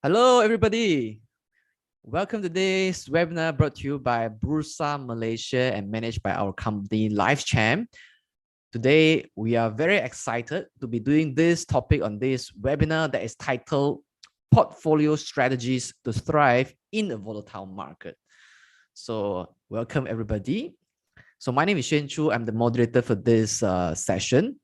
Hello, everybody. Welcome to today's webinar brought to you by Bursa Malaysia and managed by our company LifeChamp. Today, we are very excited to be doing this topic on this webinar that is titled Portfolio Strategies to Thrive in a Volatile Market. So welcome, everybody. So my name is Shen Chu. I'm the moderator for this session.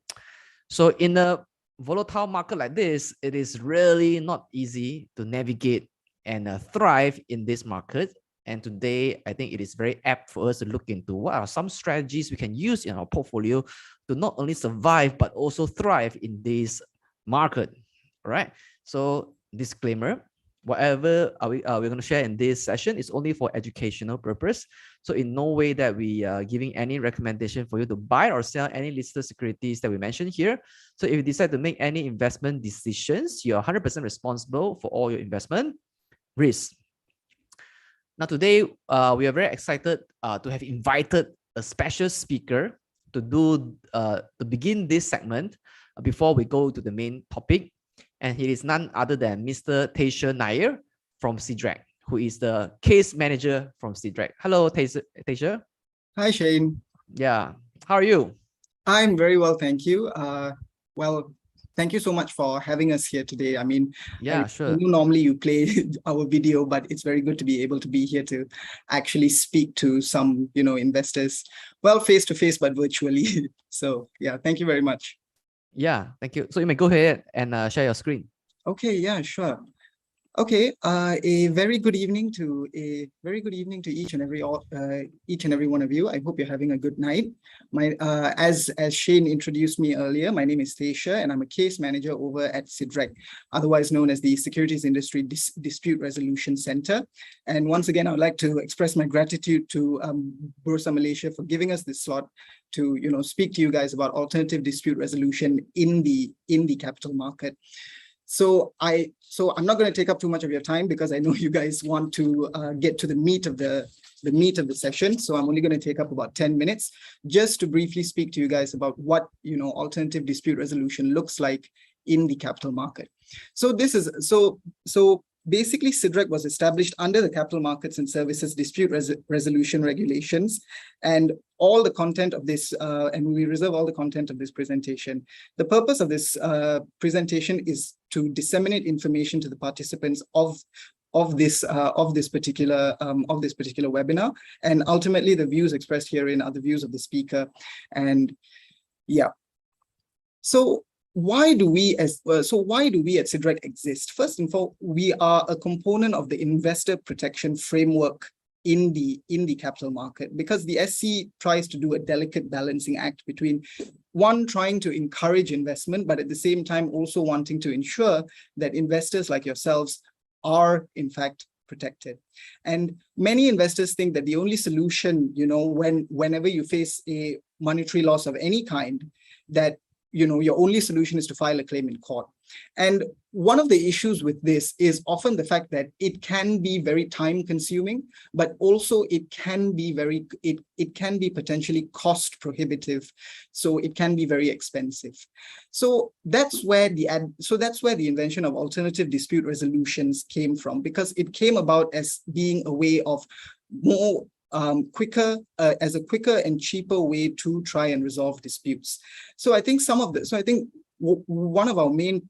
So in a volatile market like this, it is really not easy to navigate and thrive in this market. And today, I think it is very apt for us to look into what are some strategies we can use in our portfolio to not only survive, but also thrive in this market. All right. So disclaimer, whatever we're going to share in this session is only for educational purpose. So in no way that we are giving any recommendation for you to buy or sell any listed securities that we mentioned here. So if you decide to make any investment decisions, you're 100% responsible for all your investment risks. Now today, we are very excited to have invited a special speaker to begin this segment before we go to the main topic. And he is none other than Mr. Taysha Nair from CDRAC, who is the case manager from CDRAC. Hello, Taysha. Hi, Shane. Yeah, how are you? I'm very well, thank you. Well, thank you so much for having us here today. I mean, sure. Normally you play our video, but it's very good to be able to be here to actually speak to some, investors, well, face to face, but virtually. So yeah, thank you very much. Yeah, thank you. So you may go ahead and share your screen. Okay, yeah, sure. Okay, a very good evening to each and every one of you. I hope you're having a good night. As Shane introduced me earlier, my name is Taysha, and I'm a case manager over at CDRAC, otherwise known as the Securities Industry Dispute Resolution Center. And once again, I would like to express my gratitude to Bursa Malaysia for giving us this slot to speak to you guys about alternative dispute resolution in the capital market. So I'm not going to take up too much of your time because I know you guys want to get to the meat of the session. So I'm only going to take up about 10 minutes just to briefly speak to you guys about what alternative dispute resolution looks like in the capital market. So basically, CDRAC was established under the Capital Markets and Services Dispute Resolution Regulations, and all the content of this, and we reserve all the content of this presentation. The purpose of this presentation is to disseminate information to the participants of this particular webinar, and ultimately the views expressed herein are the views of the speaker. And yeah, so why do we at CDRAC exist? First and foremost, we are a component of the investor protection framework in the capital market, because the SC tries to do a delicate balancing act between, one, trying to encourage investment, but at the same time also wanting to ensure that investors like yourselves are in fact protected. And many investors think that the only solution, whenever you face a monetary loss of any kind, that your only solution is to file a claim in court. And one of the issues with this is often the fact that it can be very time consuming, but also it can be potentially cost prohibitive. So it can be very expensive. So that's where the invention of alternative dispute resolutions came from, because it came about as being a way of more quicker and cheaper way to try and resolve disputes. So I think one of our main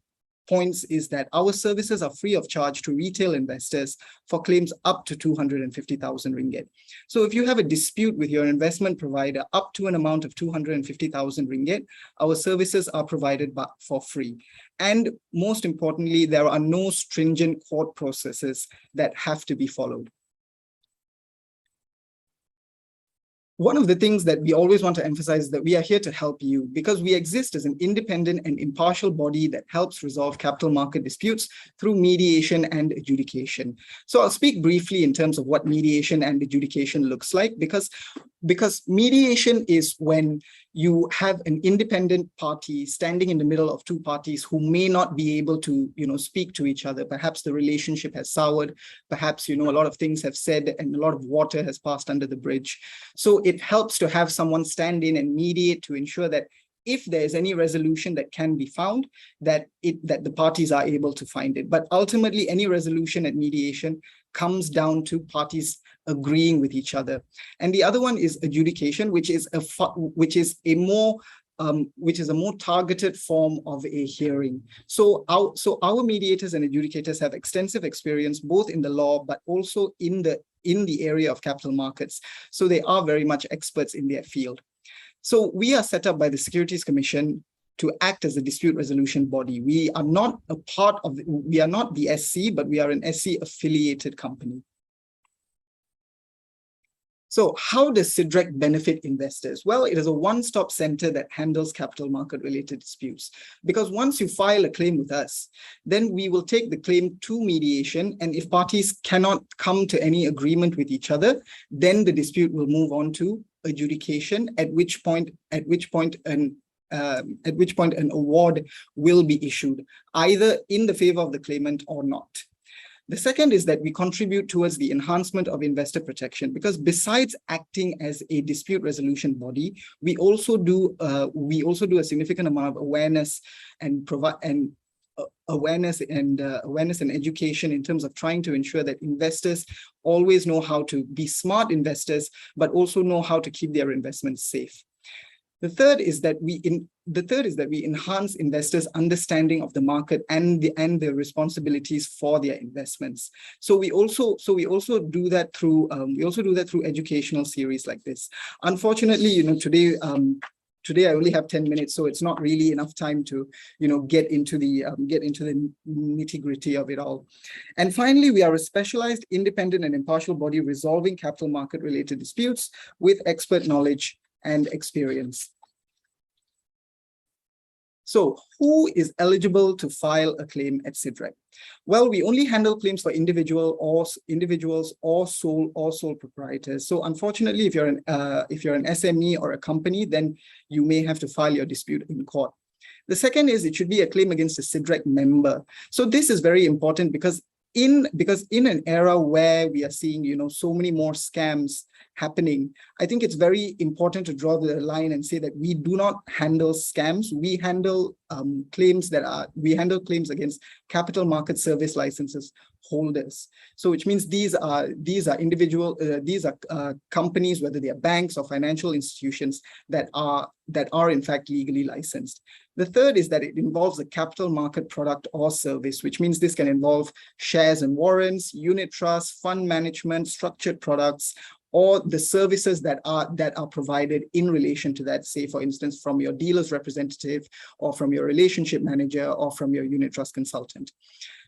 points is that our services are free of charge to retail investors for claims up to 250,000 ringgit. So if you have a dispute with your investment provider up to an amount of 250,000 ringgit, our services are provided for free. And most importantly, there are no stringent court processes that have to be followed. One of the things that we always want to emphasize is that we are here to help you, because we exist as an independent and impartial body that helps resolve capital market disputes through mediation and adjudication. So I'll speak briefly in terms of what mediation and adjudication looks like, because mediation is when you have an independent party standing in the middle of two parties who may not be able to, speak to each other. Perhaps the relationship has soured. Perhaps, a lot of things have said and a lot of water has passed under the bridge. So it helps to have someone stand in and mediate to ensure that if there is any resolution that can be found, that the parties are able to find it. But ultimately, any resolution at mediation comes down to parties agreeing with each other. And the other one is adjudication, which is a more targeted form of a hearing. So our mediators and adjudicators have extensive experience both in the law but also in the area of capital markets. So they are very much experts in their field. So we are set up by the Securities Commission to act as a dispute resolution body. We are not we are not the SC, but we are an SC affiliated company. So how does SIDREC benefit investors? Well, it is a one-stop center that handles capital market related disputes. Because once you file a claim with us, then we will take the claim to mediation. And if parties cannot come to any agreement with each other, then the dispute will move on to adjudication, at which point an award will be issued, either in the favor of the claimant or not. The second is that we contribute towards the enhancement of investor protection, because besides acting as a dispute resolution body, we also do a significant amount of awareness and awareness and education in terms of trying to ensure that investors always know how to be smart investors, but also know how to keep their investments safe. The third is that we enhance investors' understanding of the market and their responsibilities for their investments. So we also do that through educational series like this. Unfortunately, today I only have 10 minutes, so it's not really enough time to get into the nitty-gritty of it all. And finally, we are a specialized, independent, and impartial body resolving capital market related disputes with expert knowledge and experience. So who is eligible to file a claim at SIDREC? Well, we only handle claims for individuals or sole proprietors. So unfortunately, if you're an SME or a company, then you may have to file your dispute in court. The second is it should be a claim against a SIDREC member. So this is very important because in an era where we are seeing so many more scams happening, I think it's very important to draw the line and say that we do not handle scams. We handle claims against capital market service licenses holders. So which means these are companies, whether they are banks or financial institutions that are in fact legally licensed. The third is that it involves a capital market product or service, which means this can involve shares and warrants, unit trusts, fund management, structured products, or the services that are provided in relation to that, say, for instance, from your dealer's representative or from your relationship manager or from your unit trust consultant.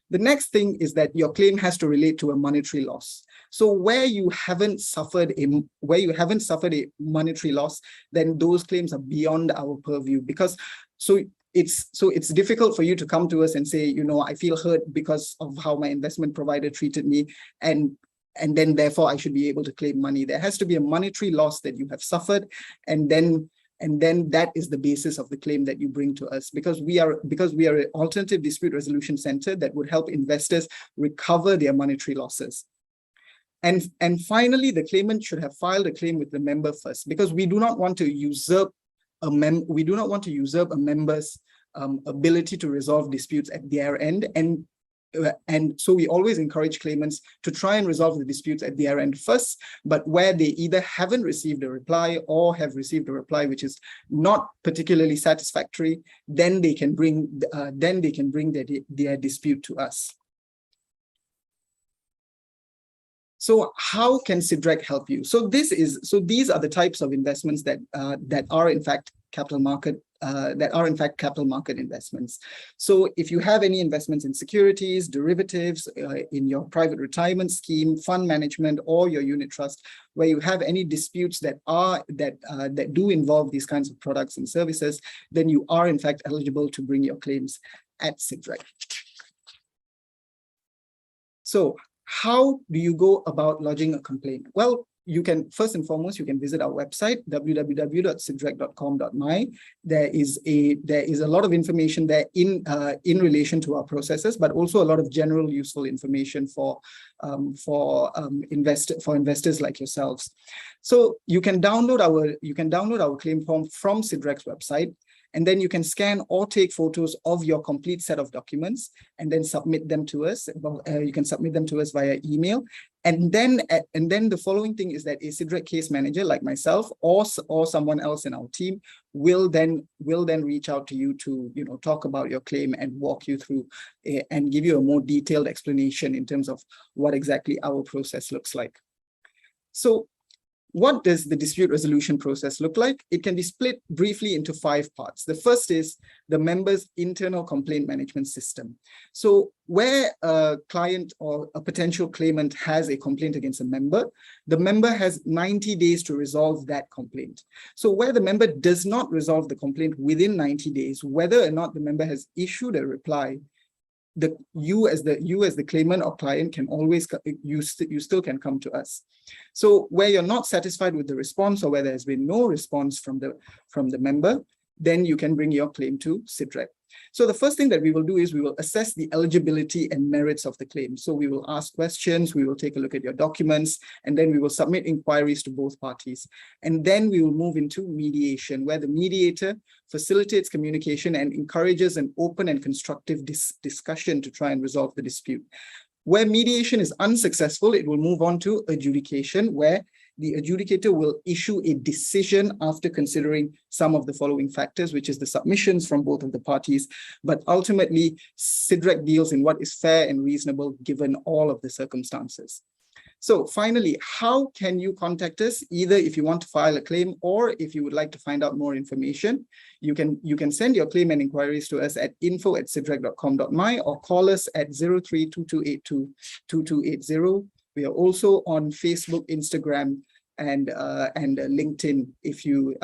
The next thing is that your claim has to relate to a monetary loss. So where you haven't suffered a monetary loss, then those claims are beyond our purview, because it's difficult for you to come to us and say, I feel hurt because of how my investment provider treated me, and then therefore I should be able to claim money. There has to be a monetary loss that you have suffered, and then that is the basis of the claim that you bring to us, because we are an alternative dispute resolution center that would help investors recover their monetary losses. And finally, the claimant should have filed a claim with the member first, because we do not want to usurp a member's ability to resolve disputes at their end. And so we always encourage claimants to try and resolve the disputes at their end first, but where they either haven't received a reply or have received a reply which is not particularly satisfactory, then they can bring their dispute to us. So how can SIDREC help you? So these are the types of investments that are in fact capital market investments. So if you have any investments in securities, derivatives, in your private retirement scheme, fund management, or your unit trust, where you have any disputes that do involve these kinds of products and services, then you are in fact eligible to bring your claims at SIDREC. So how do you go about lodging a complaint? Well, you can, first and foremost, you can visit our website, www.sidrec.com.my. There is a lot of information there in relation to our processes, but also a lot of general useful information for investors like yourselves. So you can download our claim form from SIDREC's website. And then you can scan or take photos of your complete set of documents and then submit them to us. You can submit them to us via email. And then the following thing is that a SIDREC case manager like myself or someone else in our team will then reach out to you to talk about your claim and walk you through and give you a more detailed explanation in terms of what exactly our process looks like. So what does the dispute resolution process look like? It can be split briefly into 5 parts. The first is the member's internal complaint management system. So where a client or a potential claimant has a complaint against a member, the member has 90 days to resolve that complaint. So where the member does not resolve the complaint within 90 days, whether or not the member has issued a reply, you as the claimant or client can always, you still can come to us. So where you're not satisfied with the response or where there has been no response from the member, then you can bring your claim to SIDREC. So the first thing that we will do is we will assess the eligibility and merits of the claim. So we will ask questions, we will take a look at your documents, and then we will submit inquiries to both parties. And then we will move into mediation, where the mediator facilitates communication and encourages an open and constructive discussion to try and resolve the dispute. Where mediation is unsuccessful, it will move on to adjudication, where the adjudicator will issue a decision after considering some of the following factors, which is the submissions from both of the parties. But ultimately, SIDREC deals in what is fair and reasonable given all of the circumstances. So finally, how can you contact us? Either if you want to file a claim or if you would like to find out more information, you can send your claim and inquiries to us at info@sidrec.com.my or call us at 0322822280. We are also on Facebook, Instagram, and LinkedIn if you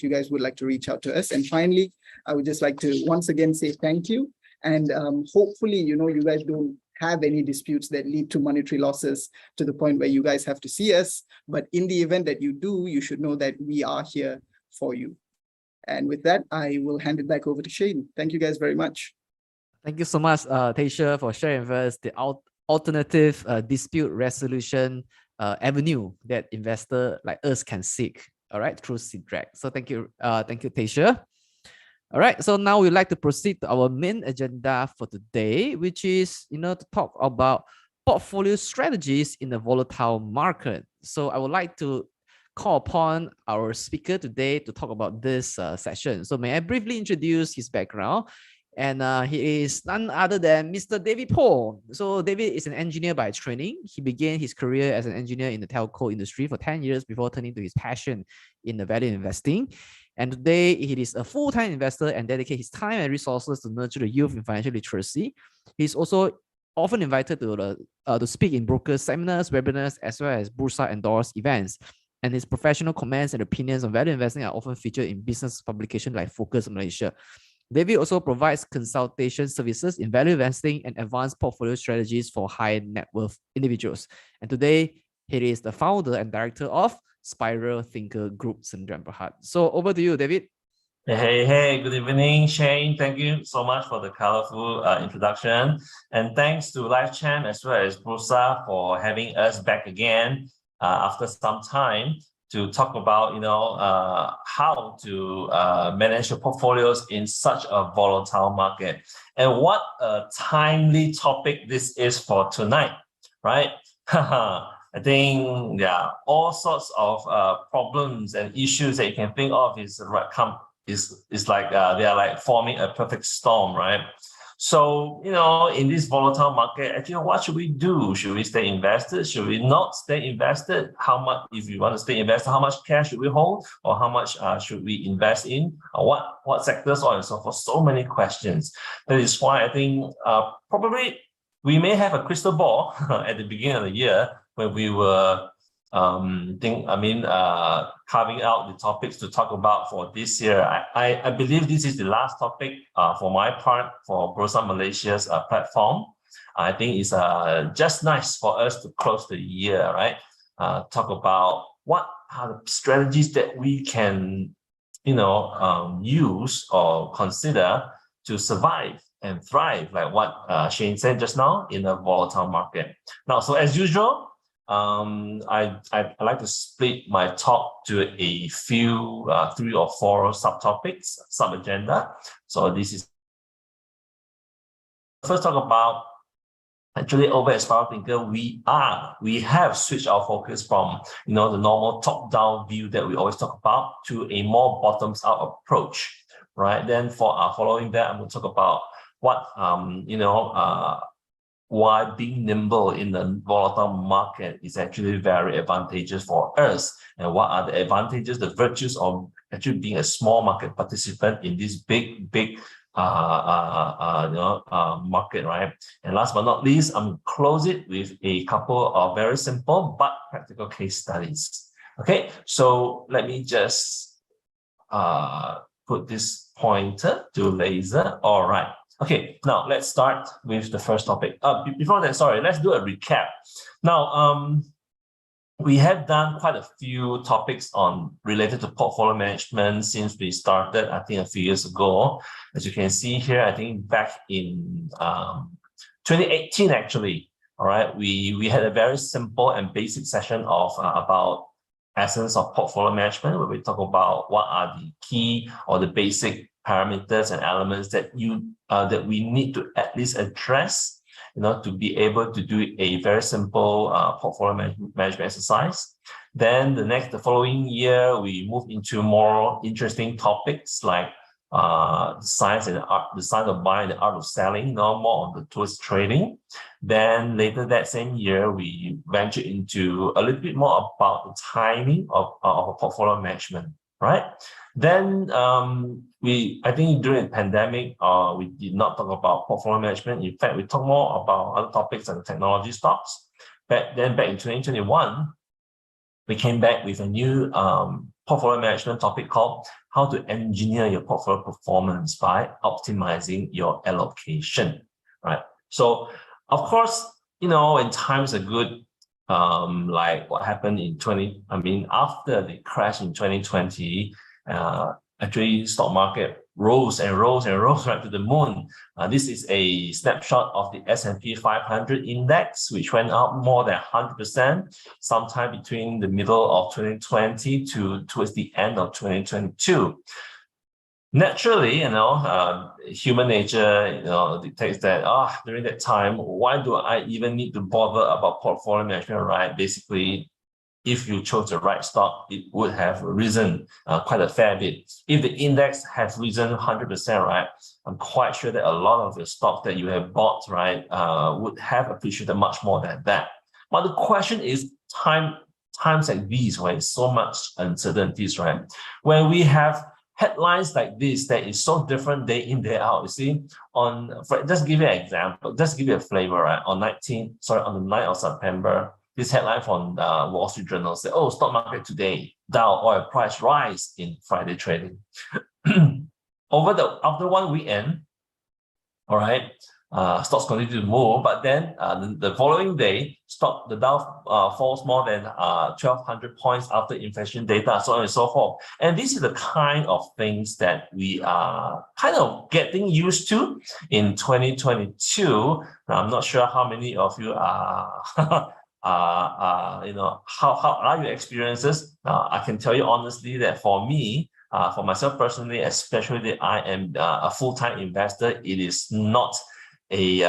guys would like to reach out to us. And finally, I would just like to once again say thank you. And hopefully, you guys don't have any disputes that lead to monetary losses to the point where you guys have to see us. But in the event that you do, you should know that we are here for you. And with that, I will hand it back over to Shane. Thank you guys very much. Thank you so much, Taysha, for sharing with us the alternative dispute resolution avenue that investor like us can seek, all right, through SIDREC. So thank you, Taysha. All right, so now we'd like to proceed to our main agenda for today, which is, to talk about portfolio strategies in the volatile market. So I would like to call upon our speaker today to talk about this session. So may I briefly introduce his background? And he is none other than Mr. David Paul. So David is an engineer by training. He began his career as an engineer in the telco industry for 10 years before turning to his passion in the value investing. And today he is a full-time investor and dedicates his time and resources to nurture the youth in financial literacy. He's also often invited to speak in broker seminars, webinars, as well as Bursa endorsed events. And his professional comments and opinions on value investing are often featured in business publications like Focus Malaysia. David also provides consultation services in value investing and advanced portfolio strategies for high net worth individuals. And today, he is the founder and director of Spiral Thinker Group, Sendirian Berhad. So over to you, David. Hey, good evening, Shane. Thank you so much for the colorful introduction. And thanks to LifeChamp as well as Bursa for having us back again after some time to talk about, how to manage your portfolios in such a volatile market. And what a timely topic this is for tonight, right? I think, all sorts of problems and issues that you can think of is like they are like forming a perfect storm, right? So, in this volatile market, actually, what should we do? Should we stay invested? Should we not stay invested? How much, if you want to stay invested, how much cash should we hold? Or how much should we invest in? What sectors, or and so forth? So many questions. That is why I think probably we may have a crystal ball at the beginning of the year when we were carving out the topics to talk about for this year. I believe this is the last topic for my part for Bursa Malaysia's platform. I think it's just nice for us to close the year, right? Talk about what are the strategies that we can, use or consider to survive and thrive, like what Shane said just now, in a volatile market. Now, so as usual, I'd like to split my talk to a few 3 or 4 subtopics, sub-agenda. So this is first talk about actually over at Spiral Thinker, we have switched our focus from the normal top-down view that we always talk about to a more bottoms-up approach, right? Then following that, I'm going to talk about what why being nimble in the volatile market is actually very advantageous for us, and what are the advantages, the virtues of actually being a small market participant in this big market, right? And last but not least, I'm going to close it with a couple of very simple but practical case studies. Okay, so let me just put this pointer to laser. All right. Okay, now let's start with the first topic. Before that, sorry, let's do a recap. Now, we have done quite a few topics related to portfolio management since we started, I think, a few years ago. As you can see here, I think back in 2018, actually, all right, we had a very simple and basic session of about essence of portfolio management, where we talk about what are the key or the basic parameters and elements that we need to at least address, to be able to do a very simple portfolio management exercise. Then the following year, we moved into more interesting topics like the science and the art, the science of buying, the art of selling, more on towards trading. Then later that same year, we ventured into a little bit more about the timing of a portfolio management, right? Then I think during the pandemic, we did not talk about portfolio management. In fact, we talked more about other topics like technology stocks. Back in 2021, we came back with a new portfolio management topic called how to engineer your portfolio performance by optimizing your allocation, right? So, of course, when times are good, like what happened after the crash in 2020, actually stock market rose and rose and rose right to the moon. This is a snapshot of the S&P 500 index, which went up more than 100% sometime between the middle of 2020 towards the end of 2022. Naturally, human nature, dictates that, during that time, why do I even need to bother about portfolio management, right? Basically, if you chose the right stock, it would have risen quite a fair bit. If the index has risen 100%, right, I'm quite sure that a lot of the stocks that you have bought, right, would have appreciated much more than that. But the question is, times like these, right, so much uncertainties, right, when we have headlines like this that is so different day in, day out. You see, just give you an example, just give you a flavor, right? On the 9th of September, this headline from Wall Street Journal said, stock market today, Dow oil price rise in Friday trading. After one weekend, all right, stocks continue to move, but then the following day, the Dow falls more than 1,200 points after inflation data, so on and so forth. And this is the kind of things that we are kind of getting used to in 2022. Now, I'm not sure how many of you are, how are your experiences? I can tell you honestly that for me, for myself personally, especially that I am a full-time investor, it is not a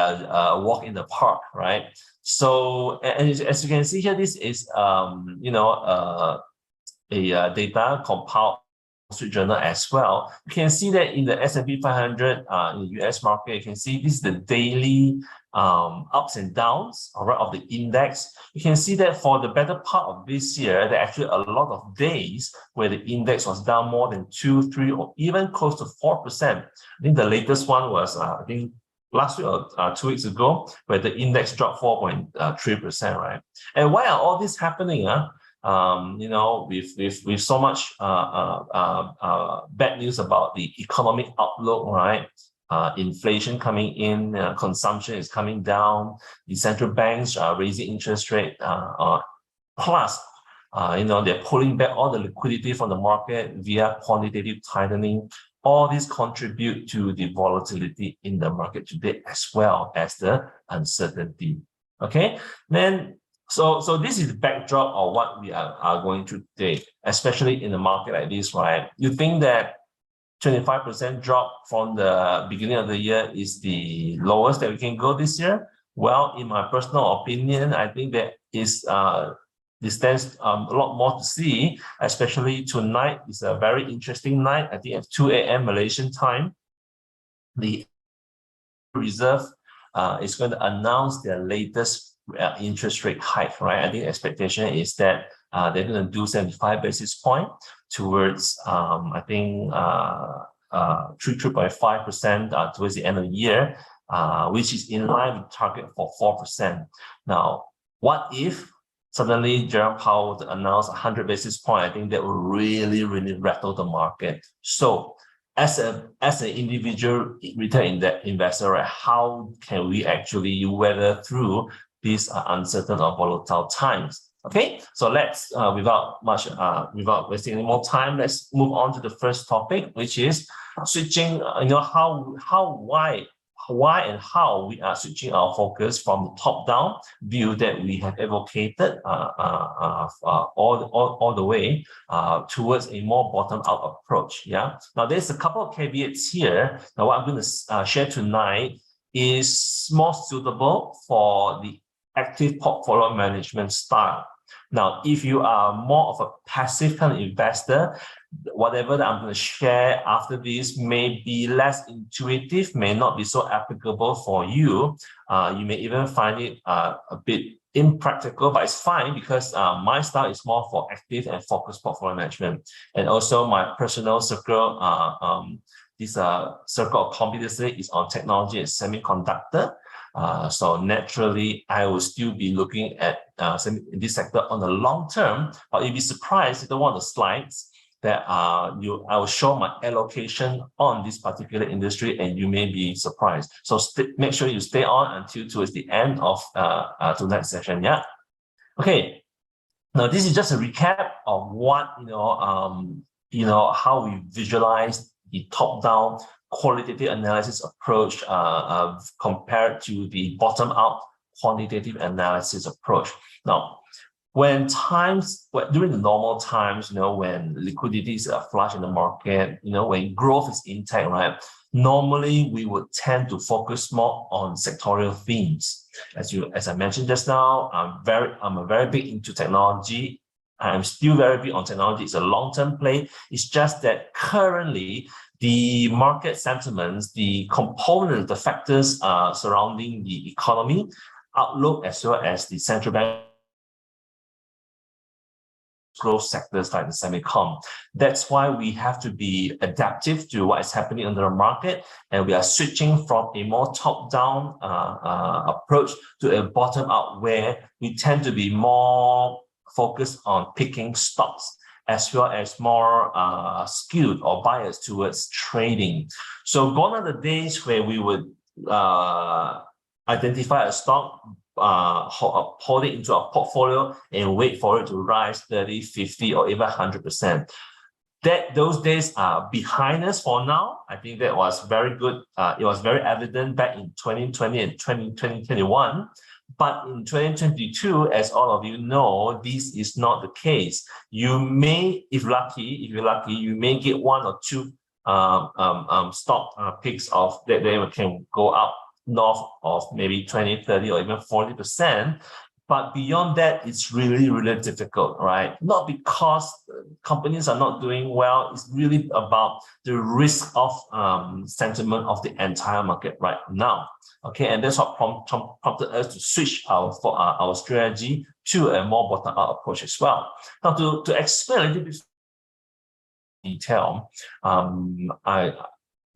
walk in the park, right? So, and as you can see here, this is a data compiled Wall Street Journal as well. You can see that in the S&P 500 in the US market, you can see this is the daily ups and downs, all right, of the index. You can see that for the better part of this year, there are actually a lot of days where the index was down more than 2, 3, or even close to 4%. I think the latest one was, last week or 2 weeks ago, where the index dropped 4.3%, right? And why are all this happening? With so much bad news about the economic outlook, right? Inflation coming in, consumption is coming down, the central banks are raising interest rate, plus, they're pulling back all the liquidity from the market via quantitative tightening. All these contribute to the volatility in the market today, as well as the uncertainty. Okay, then So this is the backdrop of what we are going through today, especially in a market like this, right? You think that 25% drop from the beginning of the year is the lowest that we can go this year? Well, in my personal opinion, I think there is this stands a lot more to see, especially tonight is a very interesting night. I think at 2 a.m. Malaysian time, the Reserve is going to announce their latest interest rate hike, right? I think the expectation is that they're going to do 75 basis point towards, I think, 3.5% towards the end of the year, which is in line with target for 4%. Now, what if suddenly Jerome Powell would announce 100 basis point? I think that will really, really rattle the market. So as an individual retail investor, right, how can we actually weather through these uncertain or volatile times? Okay, so let's without wasting any more time, let's move on to the first topic, which is switching. Why and how we are switching our focus from the top-down view that we have advocated all the way towards a more bottom-up approach. Yeah. Now, there's a couple of caveats here. Now, what I'm going to share tonight is more suitable for the active portfolio management style. Now, if you are more of a passive kind of investor, whatever that I'm going to share after this may be less intuitive, may not be so applicable for you. You may even find it a bit impractical, but it's fine because my style is more for active and focused portfolio management. And also my personal circle, this circle of competency is on technology and semiconductor. So naturally, I will still be looking at this sector on the long term, but you'll be surprised if one of the slides that I will show my allocation on this particular industry, and you may be surprised. So make sure you stay on until towards the end of tonight's session. Yeah. Okay. Now this is just a recap of what how we visualize the top-down qualitative analysis approach compared to the bottom-up quantitative analysis approach. Now, during the normal times, when liquidity is flush in the market, when growth is intact, right? Normally, we would tend to focus more on sectorial themes. As I mentioned just now, I'm very big into technology. I'm still very big on technology. It's a long-term play. It's just that currently, the market sentiments, the components, the factors surrounding the economy outlook, as well as the central bank growth sectors like the semicon. That's why we have to be adaptive to what is happening in the market, and we are switching from a more top-down approach to a bottom-up, where we tend to be more focused on picking stocks, as well as more skewed or biased towards trading. So gone are the days where we would identify a stock, hold it into our portfolio and wait for it to rise 30, 50, or even 100%. Those days are behind us for now. I think that was very good. It was very evident back in 2020 and 2021. But in 2022, as all of you know, this is not the case. You may, if you're lucky, you may get one or two stock picks of that they can go up north of maybe 20, 30, or even 40%. But beyond that, it's really, really difficult, right? Not because companies are not doing well. It's really about the risk of sentiment of the entire market right now. Okay, and that's what prompted us to switch our strategy to a more bottom-up approach as well. Now, to explain a little bit detail,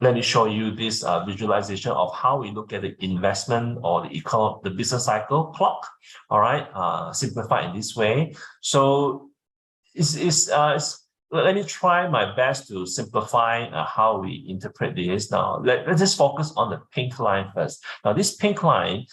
let me show you this visualization of how we look at the investment or the business cycle clock. All right, simplified in this way. So let me try my best to simplify how we interpret this. Now, let's just focus on the pink line first. Now, this pink line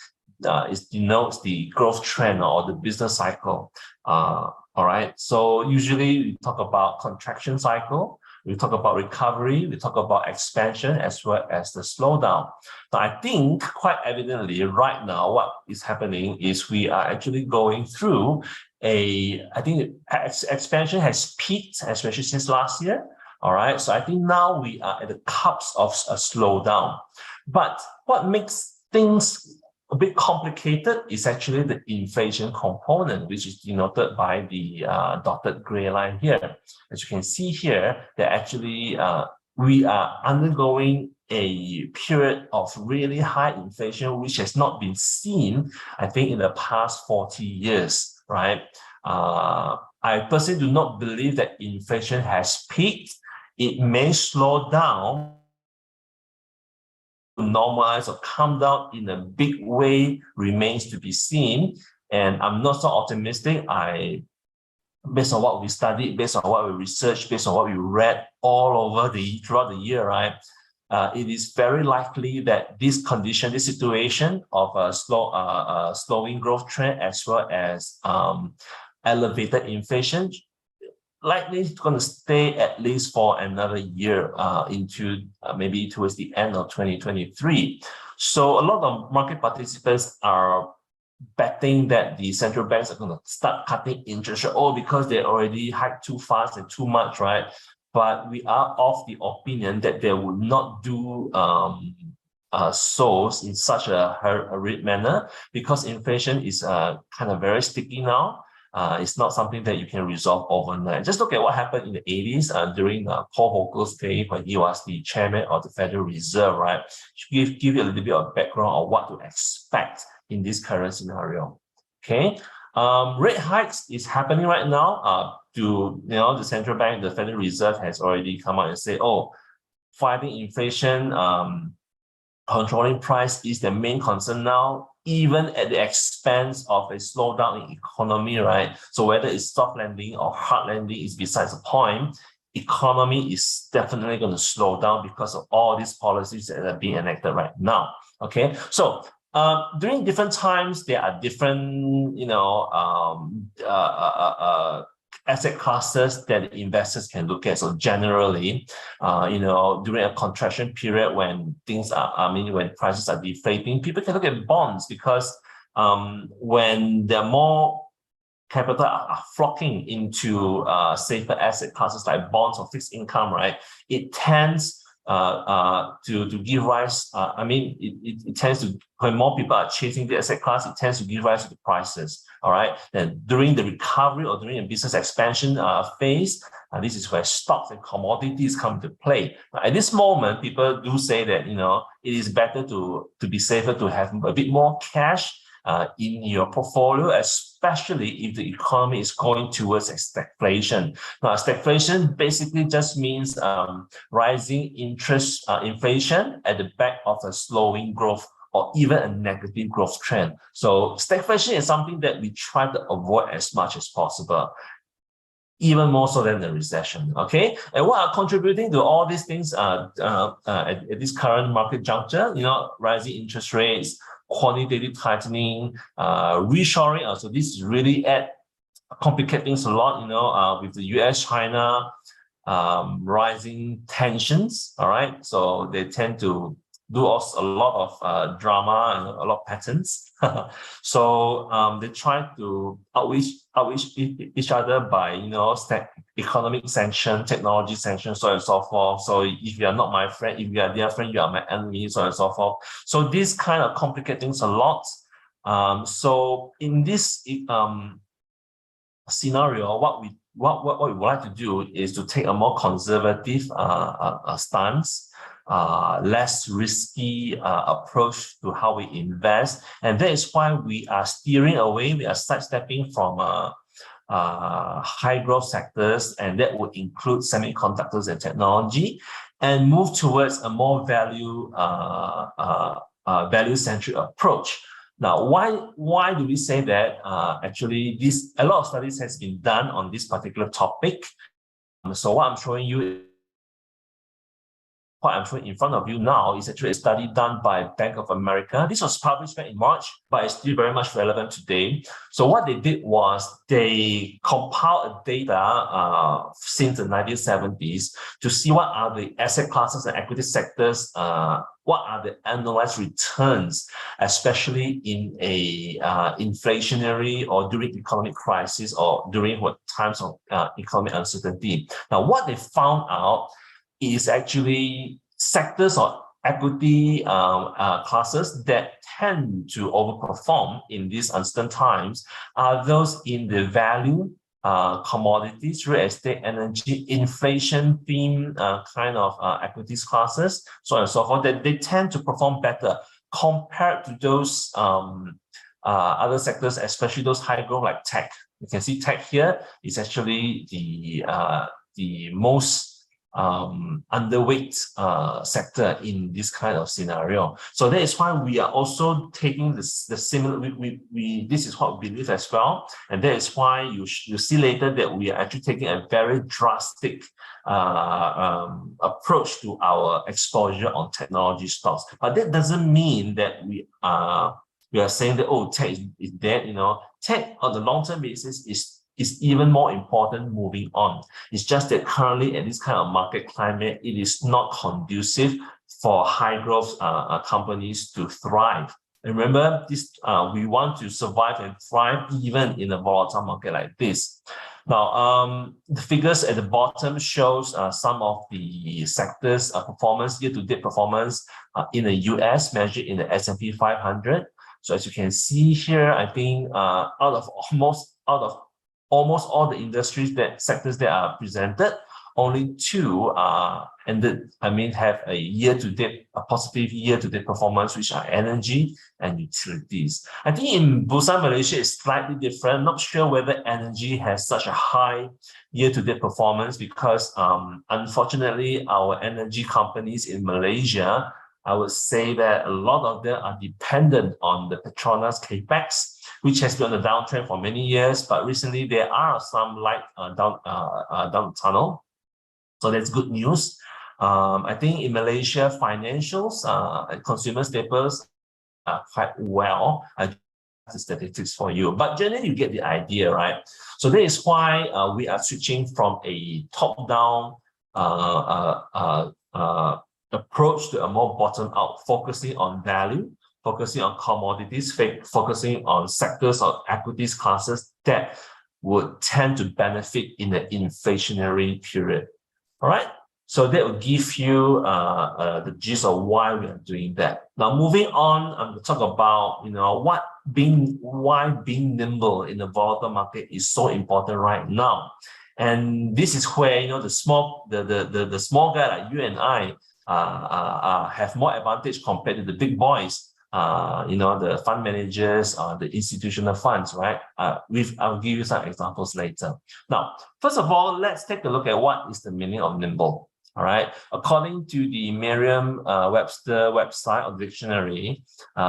denotes the growth trend or the business cycle. All right, so usually we talk about contraction cycle, we talk about recovery, we talk about expansion, as well as the slowdown. Now, I think quite evidently right now, what is happening is we are actually going through I think expansion has peaked, especially since last year. All right, so I think now we are at the cusp of a slowdown. But what makes things a bit complicated is actually the inflation component, which is denoted by the dotted gray line here. As you can see here, that actually we are undergoing a period of really high inflation, which has not been seen, I think, in the past 40 years. Right? I personally do not believe that inflation has peaked. It may slow down, normalize or come down in a big way remains to be seen. And I'm not so optimistic. Based on what we studied, based on what we researched, based on what we read all over throughout the year, right? It is very likely that this condition, this situation of a slowing growth trend, as well as elevated inflation, likely going to stay at least for another year into maybe towards the end of 2023. So a lot of market participants are betting that the central banks are going to start cutting interest rate, because they already hiked too fast and too much, right? But we are of the opinion that they would not do so in such a hurried manner, because inflation is kind of very sticky now. It's not something that you can resolve overnight. Just look at what happened in the 80s during Paul Volcker's day when he was the chairman of the Federal Reserve, right? Give you a little bit of background of what to expect in this current scenario. Okay, rate hikes is happening right now. The central bank, the Federal Reserve, has already come out and say, fighting inflation, controlling price is the main concern now, even at the expense of a slowdown in economy, right? So whether it's soft landing or hard landing is besides the point. Economy is definitely going to slow down because of all these policies that are being enacted right now. Okay, so during different times, there are different, asset classes that investors can look at. So generally, during a contraction period when when prices are deflating, people can look at bonds, because when there are more capital are flocking into safer asset classes like bonds or fixed income, right? It tends to give rise, it tends to, when more people are chasing the asset class, it tends to give rise to the prices, all right? Then during the recovery or during a business expansion phase, this is where stocks and commodities come to play. At this moment, people do say that, it is better to be safer to have a bit more cash in your portfolio, especially if the economy is going towards stagflation. Now, stagflation basically just means rising inflation at the back of a slowing growth or even a negative growth trend. So stagflation is something that we try to avoid as much as possible, even more so than the recession, okay? And what are contributing to all these things at this current market juncture? Rising interest rates, quantitative tightening, reshoring. So this is really complicate things a lot, with the US-China rising tensions, all right? So they tend to do a lot of drama and a lot of patterns. So they try to outreach each other by, economic sanction, technology sanction, so on and so forth. So if you are not my friend, if you are their friend, you are my enemy, so on and so forth. So this kind of complicate things a lot. So in this scenario, what we would like to do is to take a more conservative stance, less risky approach to how we invest. And that is why we are steering away, we are sidestepping from high growth sectors, and that would include semiconductors and technology, and move towards a more value-centric approach. Now, why do we say that? Actually, a lot of studies has been done on this particular topic. So what I'm showing you what I'm showing in front of you now is actually a study done by Bank of America. This was published back in March, but it's still very much relevant today. So what they did was they compiled data since the 1970s to see what are the asset classes and equity sectors, what are the annualized returns, especially in a inflationary or during economic crisis or during what times of economic uncertainty. Now, what they found out is actually sectors or equity classes that tend to overperform in these uncertain times are those in the value, commodities, real estate, energy, inflation theme kind of equities classes, so on and so forth, that they tend to perform better compared to those other sectors, especially those high growth like tech. You can see tech here is actually the most underweight sector in this kind of scenario. So that is why we are also taking the similar, this is what we believe as well. And that is why you see later that we are actually taking a very drastic approach to our exposure on technology stocks. But that doesn't mean that we are saying that, oh, tech is dead, Tech on the long-term basis is even more important moving on. It's just that currently at this kind of market climate, it is not conducive for high growth companies to thrive. And remember, this we want to survive and thrive even in a volatile market like this. Now, the figures at the bottom shows some of the sectors' performance, year-to-date performance in the US measured in the S&P 500. So as you can see here, I think out of almost all the sectors that are presented, only two have a positive year-to-date performance, which are energy and utilities. I think in Bursa Malaysia it's slightly different. Not sure whether energy has such a high year-to-date performance because unfortunately our energy companies in Malaysia, I would say that a lot of them are dependent on the Petronas capex, which has been on the downtrend for many years, but recently there are some light down the tunnel. So that's good news. I think in Malaysia, financials, consumer staples are quite well. I have the statistics for you, but generally you get the idea, right? So that is why we are switching from a top-down approach to a more bottom-out, focusing on value, focusing on commodities, focusing on sectors or equities classes that would tend to benefit in the inflationary period. All right, so that will give you the gist of why we are doing that. Now, moving on, I'm going to talk about why being nimble in the volatile market is so important right now. And this is where the small guy like you and I have more advantage compared to the big boys. The fund managers, the institutional funds, right? I'll give you some examples later. Now, first of all, let's take a look at what is the meaning of nimble. All right. According to the Merriam-Webster website or dictionary,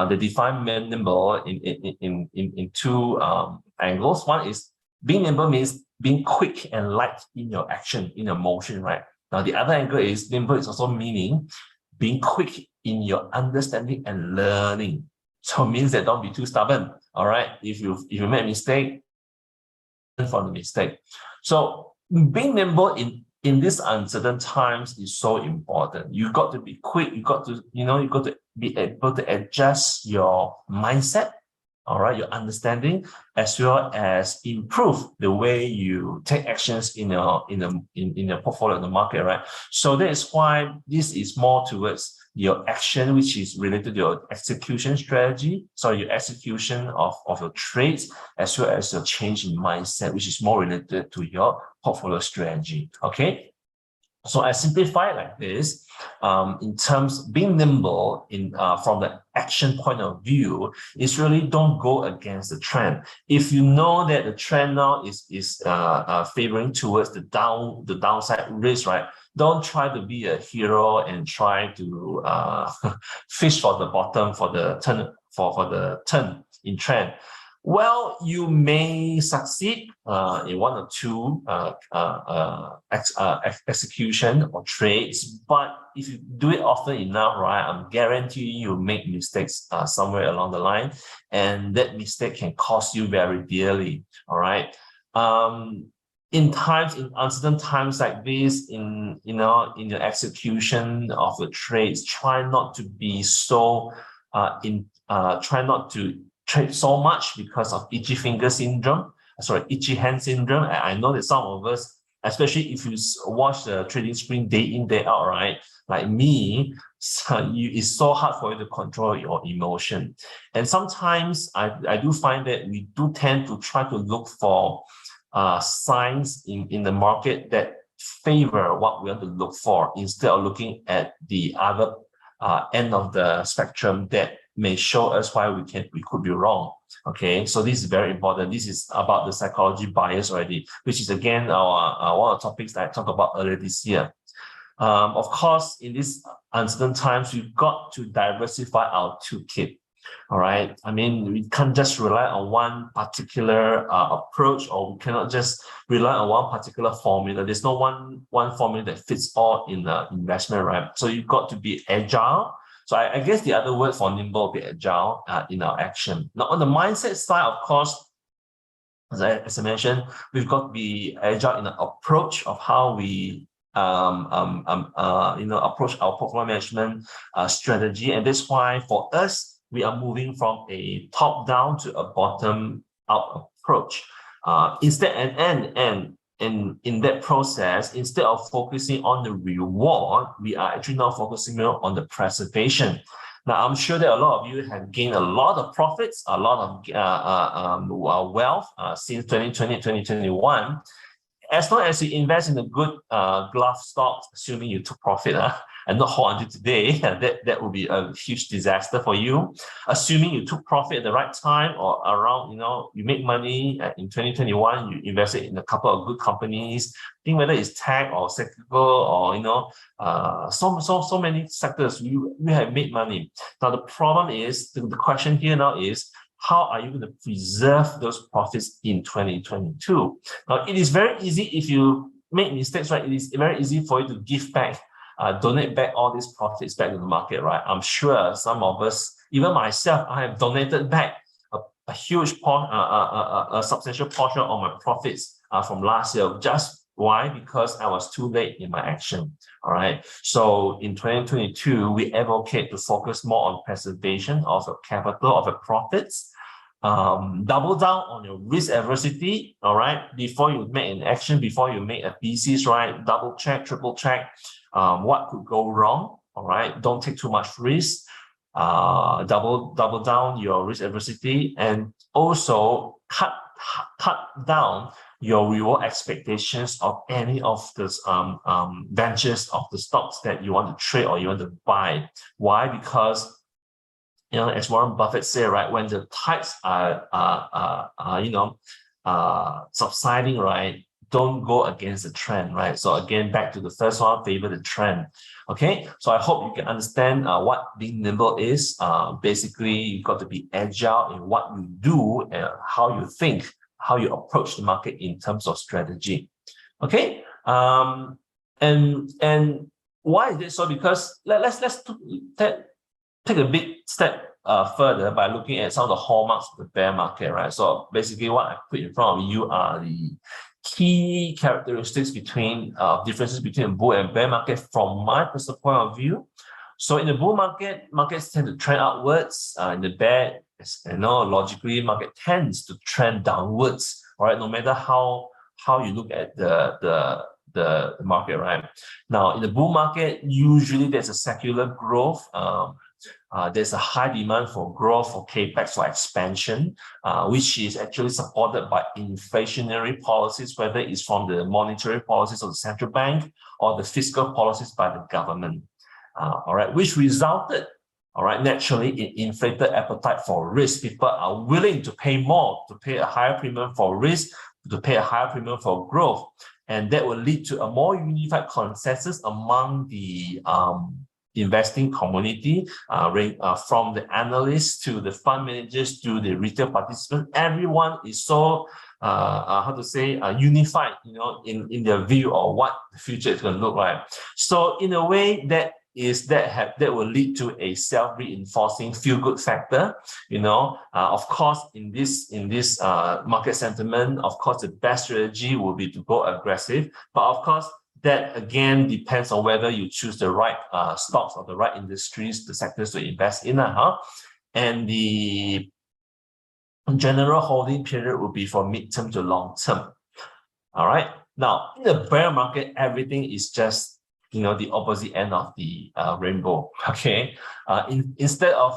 they define nimble in two angles. One is being nimble means being quick and light in your action, in your motion, right? Now, the other angle is nimble is also meaning being quick in your understanding and learning. So it means that don't be too stubborn. All right. If you make a mistake, learn from the mistake. So being nimble in these uncertain times is so important. You got to be quick. You got to be able to adjust your mindset. All right, your understanding, as well as improve the way you take actions in your portfolio in the market, right? So that is why this is more towards your action, which is related to your execution strategy. So your execution of your trades, as well as your change in mindset, which is more related to your portfolio strategy. Okay. So I simplify it like this, in terms being nimble from the action point of view, is really don't go against the trend. If you know that the trend now is favoring towards the downside risk, right? Don't try to be a hero and try to fish for the bottom for the turn in trend. Well, you may succeed in one or two execution or trades, but if you do it often enough, right, I'm guaranteeing you'll make mistakes somewhere along the line, and that mistake can cost you very dearly. All right. In uncertain times like this, in the execution of the trades, try not to be so try not to trade so much because of itchy finger syndrome, itchy hand syndrome. And I know that some of us, especially if you watch the trading screen day in, day out, right? Like me, it's so hard for you to control your emotion. And sometimes I do find that we do tend to try to look for signs in the market that favor what we want to look for, instead of looking at the other end of the spectrum that may show us why we could be wrong. Okay, so this is very important. This is about the psychology bias already, which is again our one of the topics that I talked about earlier this year. Of course, in these uncertain times, we've got to diversify our toolkit. All right. I mean, we can't just rely on one particular approach, or we cannot just rely on one particular formula. There's no one formula that fits all in the investment, right? So you've got to be agile. So I guess the other word for nimble will be agile in our action. Now, on the mindset side, of course, as I mentioned, we've got to be agile in the approach of how we approach our portfolio management strategy. And that's why for us, we are moving from a top-down to a bottom-up approach. Instead, and in that process, instead of focusing on the reward, we are actually now focusing more on the preservation. Now, I'm sure that a lot of you have gained a lot of profits, a lot of wealth since 2020, 2021. As long as you invest in a good glove stocks, assuming you took profit and not hold until today, that would be a huge disaster for you. Assuming you took profit at the right time, or around, you make money in 2021, you invested in a couple of good companies. I think whether it's tech or cyclical or so many sectors, we have made money. Now the problem is, the question here now is, how are you going to preserve those profits in 2022? Now, it is very easy if you make mistakes, right? It is very easy for you to give back, donate back all these profits back to the market, right? I'm sure some of us, even myself, I have donated back a huge portion, a substantial portion of my profits from last year. Just why? Because I was too late in my action. All right. So in 2022, we advocate to focus more on preservation of your capital, of your profits. Double down on your risk adversity. All right. Before you make an action, before you make a thesis, right? Double check, triple check what could go wrong. All right. Don't take too much risk. Double down your risk adversity, and also cut down your reward expectations of any of those ventures of the stocks that you want to trade or you want to buy. Why? Because as Warren Buffett said, right, when the tides are subsiding, right, don't go against the trend, right? So again, back to the first one, favor the trend. Okay, so I hope you can understand what being nimble is. Basically, you've got to be agile in what you do and how you think, how you approach the market in terms of strategy. Okay, and why is this so? Because let's take a big step further by looking at some of the hallmarks of the bear market, right? So basically, what I put in front of you are the key characteristics between differences between a bull and bear market from my personal point of view. So in the bull market, markets tend to trend upwards. In the bear, logically, market tends to trend downwards. All right, no matter how you look at the market, right? Now, in the bull market, usually there's a secular growth. There's a high demand for growth, for capex, for expansion, which is actually supported by inflationary policies, whether it's from the monetary policies of the central bank or the fiscal policies by the government. All right, which resulted, all right, naturally in inflated appetite for risk. People are willing to pay more, to pay a higher premium for risk, to pay a higher premium for growth, and that will lead to a more unified consensus among the investing community, from the analysts to the fund managers to the retail participants. Everyone is so unified, in their view of what the future is going to look like. So in a way, that will lead to a self-reinforcing feel-good factor. Of course, in this market sentiment, of course, the best strategy will be to go aggressive. But of course, that again depends on whether you choose the right stocks or the right industries, the sectors to invest in. And the general holding period will be for mid-term to long-term. All right. Now, in the bear market, everything is just the opposite end of the rainbow. Okay. Instead of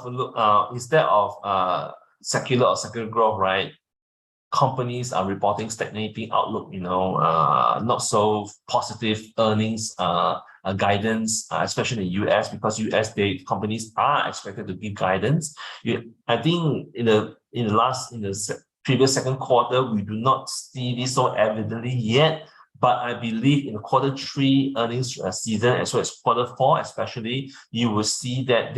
secular or secular growth, right? Companies are reporting stagnating outlook, not so positive earnings guidance, especially in the US, because US companies are expected to give guidance. I think in the previous second quarter, we do not see this so evidently yet. But I believe in the quarter 3 earnings season, as well as quarter 4, especially, you will see that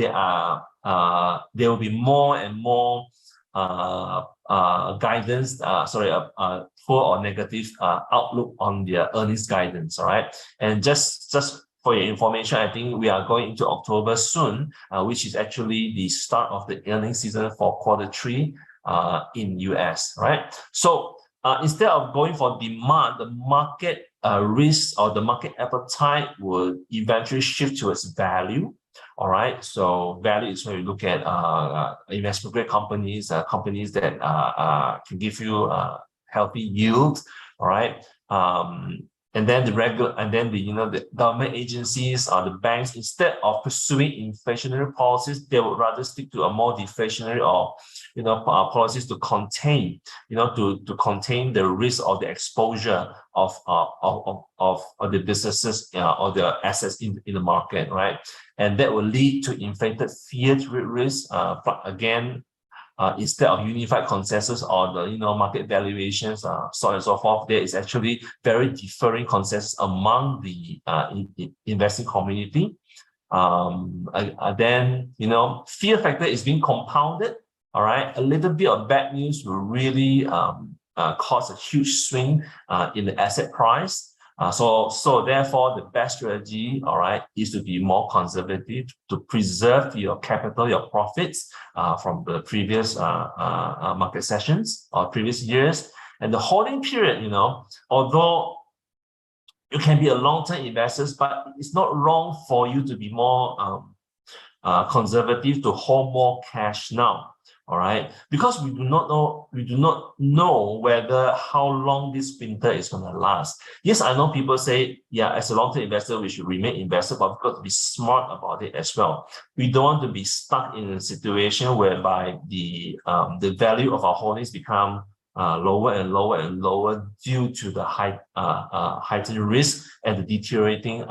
there will be more and more guidance, poor or negative outlook on their earnings guidance. All right, and just for your information, I think we are going into October soon, which is actually the start of the earnings season for quarter 3 in US. Right, so. Instead of going for demand, the market risk or the market appetite will eventually shift towards value. All right. So value is when you look at investment grade companies, companies that can give you healthy yield. All right. And then the government agencies or the banks, instead of pursuing inflationary policies, they would rather stick to a more deflationary or policies to contain, to contain the risk or the exposure of the businesses or the assets in the market, right? And that will lead to inflated fiat risk. Again, instead of unified consensus or the market valuations, so on and so forth, there is actually very differing consensus among the investing community. Then fear factor is being compounded. All right, a little bit of bad news will really cause a huge swing in the asset price. So therefore, the best strategy, all right, is to be more conservative, to preserve your capital, your profits from the previous market sessions or previous years. And the holding period, although you can be a long-term investor, but it's not wrong for you to be more conservative, to hold more cash now. All right, because we do not know whether how long this winter is going to last. Yes, I know people say, yeah, as a long-term investor, we should remain invested, but we've got to be smart about it as well. We don't want to be stuck in a situation whereby the value of our holdings become lower and lower and lower due to the heightened risk and the deteriorating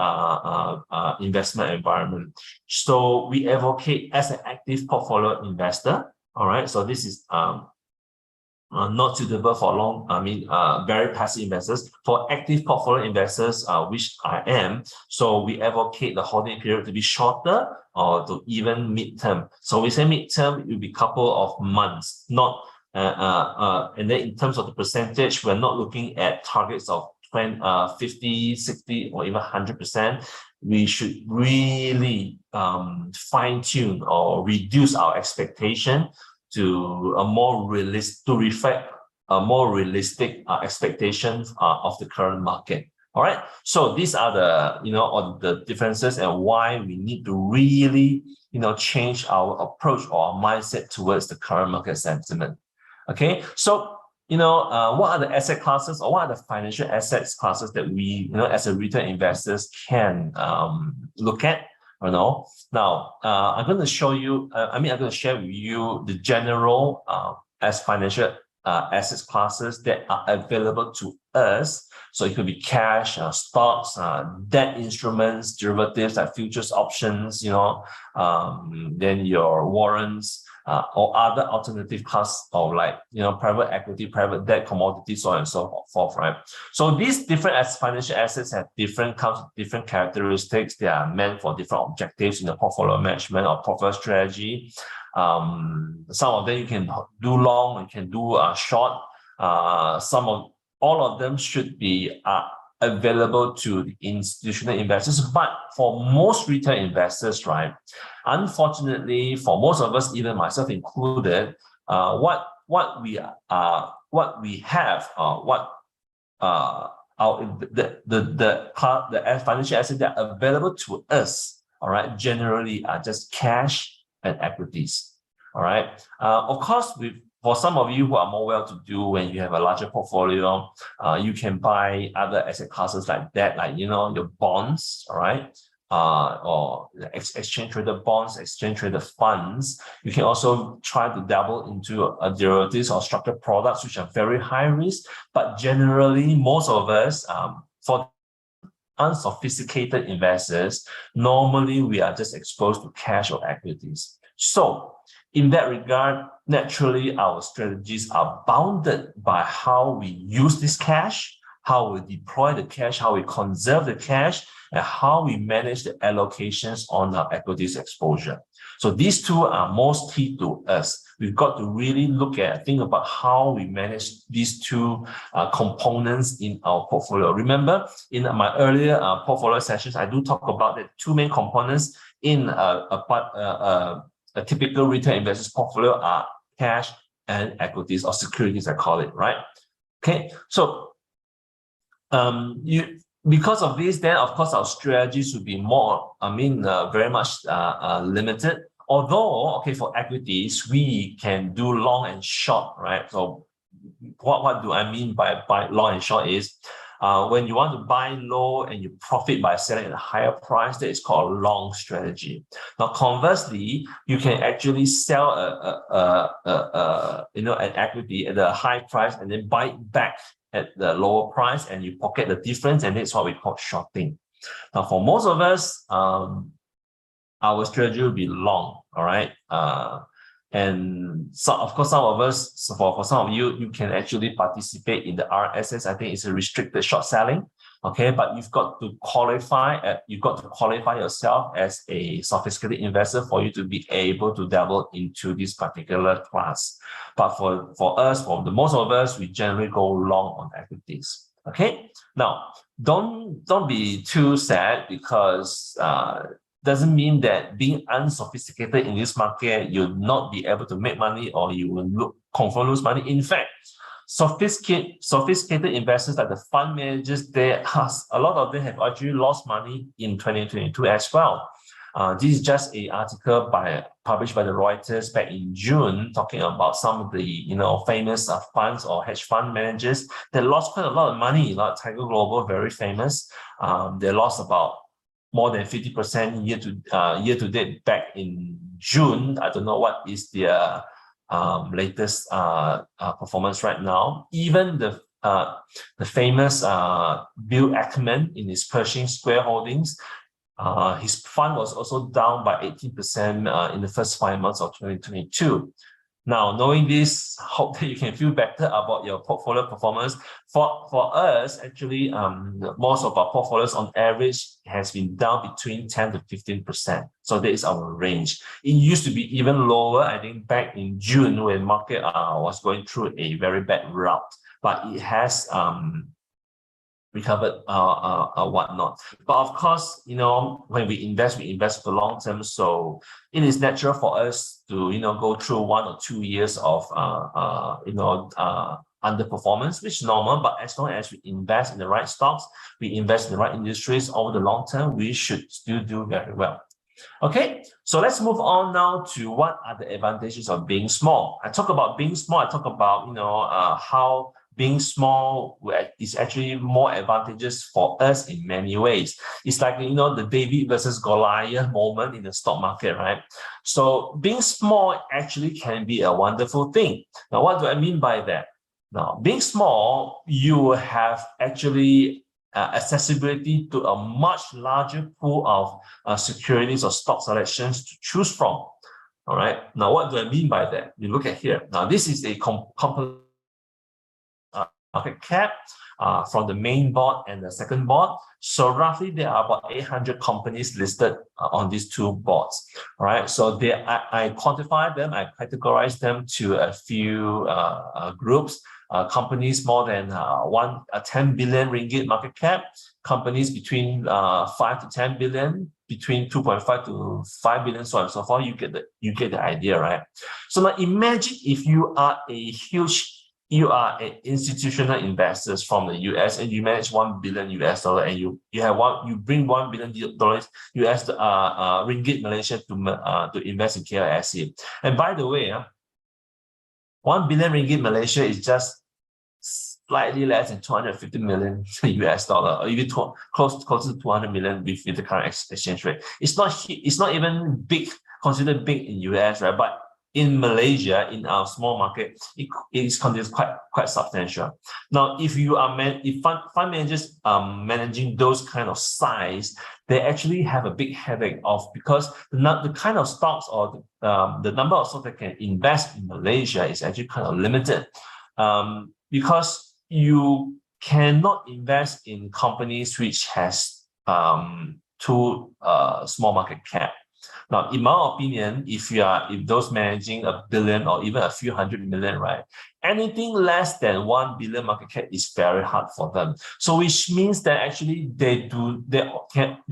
investment environment. So we advocate as an active portfolio investor. All right, so this is not suitable for very passive investors. For active portfolio investors, which I am, so we advocate the holding period to be shorter or to even midterm. So we say midterm, it will be a couple of months, not and then in terms of the percentage, we're not looking at targets of 50, 60, or even 100%. We should really fine-tune or reduce our expectation to a more realistic, to reflect a more realistic expectation of the current market. All right. So these are the all the differences and why we need to really change our approach or our mindset towards the current market sentiment. Okay. So what are the asset classes or what are the financial assets classes that we, as a retail investors can look at? Now, I'm going to show you, I'm going to share with you the general as financial assets classes that are available to us. So it could be cash, stocks, debt instruments, derivatives like futures options, then your warrants, or other alternative class of like, private equity, private debt, commodities, so on and so forth, right? So these different financial assets have different characteristics. They are meant for different objectives in the portfolio management or portfolio strategy. Some of them you can do long, you can do short. All of them should be available to the institutional investors, but for most retail investors, right? Unfortunately, for most of us, even myself included, the financial assets that are available to us, all right, generally are just cash and equities, all right. Of course, for some of you who are more well-to-do, when you have a larger portfolio, you can buy other asset classes like that, like your bonds, all right, or exchange-traded bonds, exchange-traded funds. You can also try to dabble into derivatives or structured products, which are very high risk. But generally, most of us, for unsophisticated investors, normally we are just exposed to cash or equities. So in that regard, naturally, our strategies are bounded by how we use this cash, how we deploy the cash, how we conserve the cash, and how we manage the allocations on our equities exposure. So these two are most key to us. We've got to really think about how we manage these two components in our portfolio. Remember, in my earlier portfolio sessions, I do talk about the two main components in a typical retail investor's portfolio are cash and equities, or securities, I call it, right? Okay, so because of this, then of course our strategies would be more, very much limited. Although, okay, for equities, we can do long and short, right? So what do I mean by long and short is, when you want to buy low and you profit by selling at a higher price, that is called a long strategy. Now, conversely, you can actually sell an equity at a high price and then buy it back at the lower price, and you pocket the difference, and that's what we call shorting. Now, for most of us, our strategy will be long, all right? And so, of course, some of us, for some of you, you can actually participate in the RSS. I think it's a restricted short selling, okay? But you've got to qualify yourself as a sophisticated investor for you to be able to dabble into this particular class. But for us, for the most of us, we generally go long on equities. Okay, now don't be too sad, because doesn't mean that being unsophisticated in this market, you'll not be able to make money, or you will confirm lose money. In fact, sophisticated investors like the fund managers, a lot of them have actually lost money in 2022 as well. This is just an article published by the Reuters back in June, talking about some of the famous funds or hedge fund managers that lost quite a lot of money. Like Tiger Global, very famous. They lost about more than 50% year to date back in June. I don't know what is their latest performance right now. Even the famous Bill Ackman in his Pershing Square Holdings, his fund was also down by 18% in the first 5 months of 2022. Now, knowing this, hope that you can feel better about your portfolio performance. For us, actually, most of our portfolios on average has been down between 10 to 15%. So that is our range. It used to be even lower, I think, back in June, when market was going through a very bad rout. But it has recovered whatnot. But of course, when we invest for the long term. So it is natural for us to go through 1 or 2 years of underperformance, which is normal. But as long as we invest in the right stocks, we invest in the right industries over the long term, we should still do very well. Okay, so let's move on now to what are the advantages of being small. I talk about being small. I talk about how being small is actually more advantageous for us in many ways. It's like, the David versus Goliath moment in the stock market, right? So being small actually can be a wonderful thing. Now, what do I mean by that? Now, being small, you have actually accessibility to a much larger pool of securities or stock selections to choose from. All right. Now, what do I mean by that? You look at here. Now, this is a component market cap from the main board and the second board. So roughly there are about 800 companies listed on these two boards. All right. So I quantify them, I categorize them to a few groups. Companies more than 10 billion ringgit market cap, companies between 5 to 10 billion, between 2.5 to 5 billion, so on and so forth. You get the idea, right? So now imagine if you are an institutional investors from the US and you manage $1 billion and you bring $1 billion US ringgit Malaysia to invest in KLSE. And by the way, 1 billion ringgit Malaysia is just slightly less than 250 million US dollar, or even close to 200 million with the current exchange rate. It's not even big, considered big in US, right? But in Malaysia, in our small market, it is considered quite substantial. Now, if fund managers are managing those kind of size, they actually have a big headache because the kind of stocks or the number of stocks that can invest in Malaysia is actually kind of limited, because you cannot invest in companies which has too small market cap. Now, in my opinion, if those managing $1 billion or even a few hundred million, right, anything less than 1 billion market cap is very hard for them. So, which means that actually they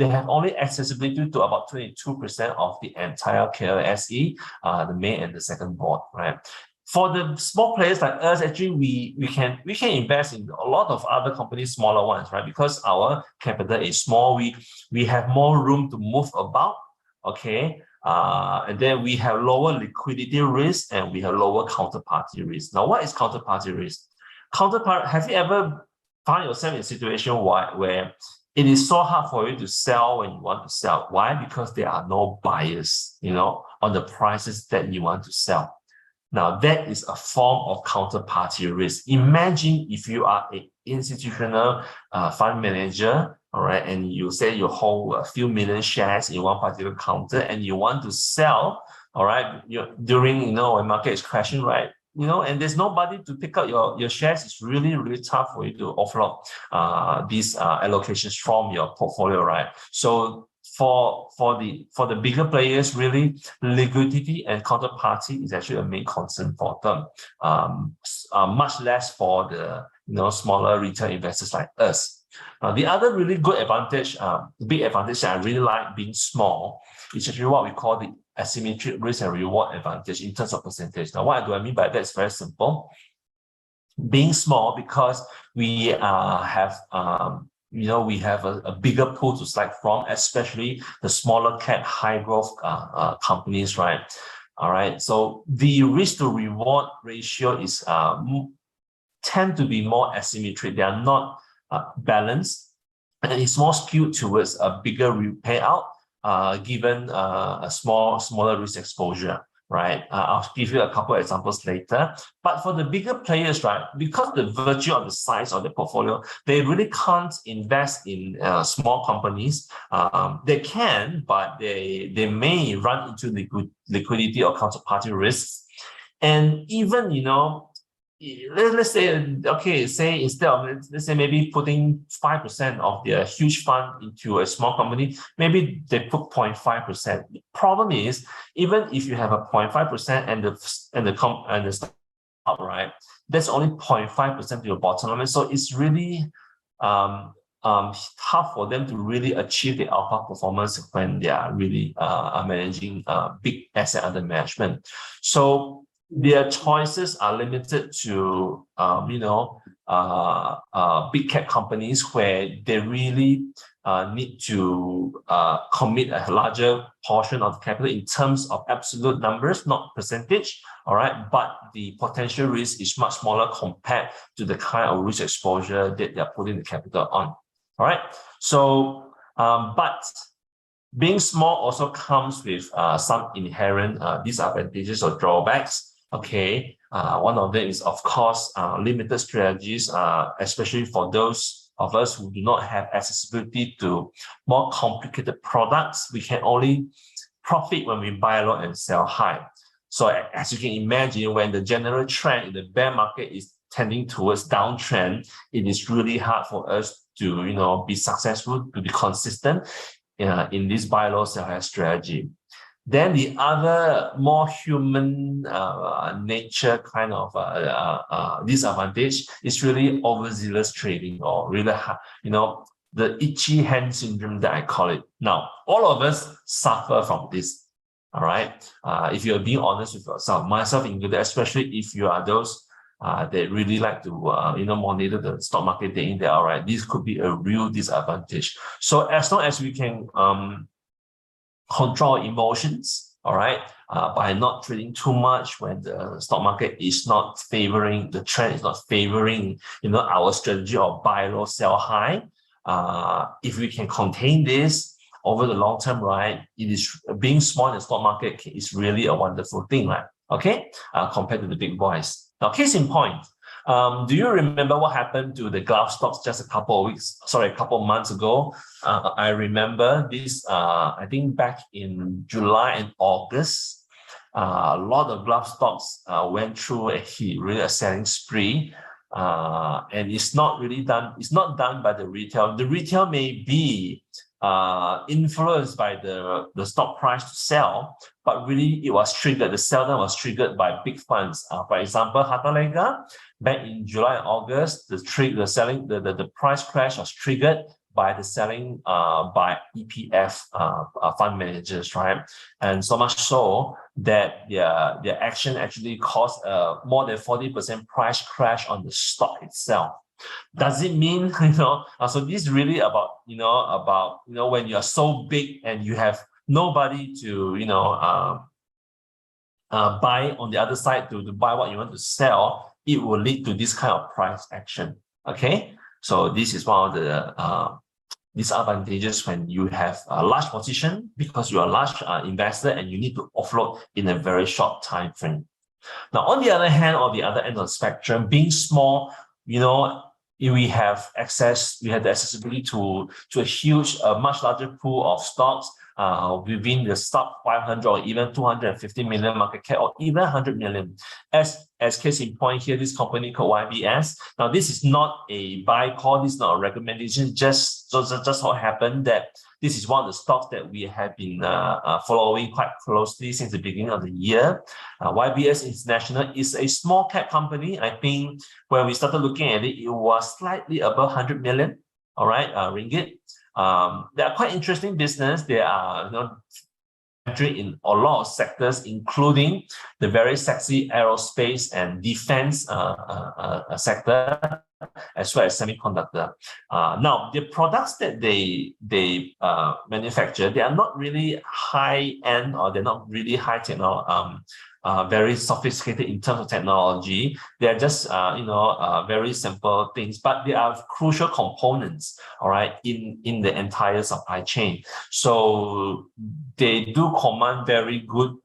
have only accessibility to about 22% of the entire KLSE, the main and the second board, right? For the small players like us, actually, we can invest in a lot of other companies, smaller ones, right? Because our capital is small, we have more room to move about. Okay, and then we have lower liquidity risk and we have lower counterparty risk. Now, what is counterparty risk? Have you ever found yourself in a situation where it is so hard for you to sell when you want to sell? Why? Because there are no buyers, on the prices that you want to sell. Now, that is a form of counterparty risk. Imagine if you are an institutional fund manager, all right, and you say you hold a few million shares in one particular counter and you want to sell, all right, during, when market is crashing, right, and there's nobody to pick up your shares. It's really, really tough for you to offload these allocations from your portfolio, right? So for the bigger players, really, liquidity and counterparty is actually a main concern for them. Much less for the smaller retail investors like us. The other really good advantage, big advantage that I really like being small, is actually what we call the asymmetric risk and reward advantage in terms of percentage. Now, what do I mean by that? It's very simple. Being small, because we have we have a bigger pool to select from, especially the smaller cap, high growth companies, right? All right. So the risk to reward ratio is tend to be more asymmetric. They are not balanced, and it's more skewed towards a bigger payout given a smaller risk exposure. Right, I'll give you a couple of examples later. But for the bigger players, right, because the virtue of the size of the portfolio, they really can't invest in small companies. They can, but they may run into liquidity or counterparty risks. And even, let's say, okay, say instead of, let's say maybe putting 5% of their huge fund into a small company, maybe they put 0.5%. The problem is, even if you have a 0.5% and the stock, right, that's only 0.5% of your bottom line. So it's really tough for them to really achieve the alpha performance when they are really managing big asset under management. So their choices are limited to, big cap companies where they really need to commit a larger portion of capital in terms of absolute numbers, not percentage, all right? But the potential risk is much smaller compared to the kind of risk exposure that they're putting the capital on, all right? So, but being small also comes with some inherent disadvantages or drawbacks. Okay, one of them is, of course, limited strategies, especially for those of us who do not have accessibility to more complicated products. We can only profit when we buy low and sell high. So as you can imagine, when the general trend in the bear market is tending towards downtrend, it is really hard for us to, be successful, to be consistent in this buy low, sell high strategy. Then the other more human nature kind of disadvantage is really overzealous trading, or really, the itchy hand syndrome that I call it. Now, all of us suffer from this. All right. If you're being honest with yourself, myself included, especially if you are those that really like to, monitor the stock market day in, day out, right? This could be a real disadvantage. So as long as we can control emotions, all right, by not trading too much when the stock market is not favoring, the trend is not favoring, our strategy of buy low, sell high. If we can contain this over the long term, right, it is being small in the stock market is really a wonderful thing, right? Okay, compared to the big boys. Now, case in point, do you remember what happened to the glove stocks just a couple of months ago? I remember this, I think back in July and August, a lot of glove stocks went through a selling spree. And it's not done by the retail. The retail may be influenced by the stock price to sell, but really it was triggered, the sell down was triggered by big funds. For example, Harta Lega, back in July and August, the price crash was triggered by the selling by EPF fund managers, right? And so much so that their action actually caused more than 40% price crash on the stock itself. Does it mean, so this is really about, when you're so big and you have nobody to, buy on the other side to buy what you want to sell, it will lead to this kind of price action. Okay, so this is one of the disadvantages when you have a large position, because you're a large investor and you need to offload in a very short time frame. Now, on the other hand, or the other end of the spectrum, being small, we have the accessibility to a huge, much larger pool of stocks within the stock 500 or even 250 million market cap, or even 100 million. As case in point here, this company called YBS. Now, this is not a buy call, this is not a recommendation, just so happened that this is one of the stocks that we have been following quite closely since the beginning of the year. YBS International is a small cap company. I think when we started looking at it, it was slightly above 100 million, all right, ringgit. They are quite interesting business. They are, in a lot of sectors, including the very sexy aerospace and defense sector, as well as semiconductor. Now, the products that they manufacture, they are not really high end, or they're not really high technology, very sophisticated in terms of technology. They're just very simple things, but they are crucial components, all right, in the entire supply chain. So they do command very good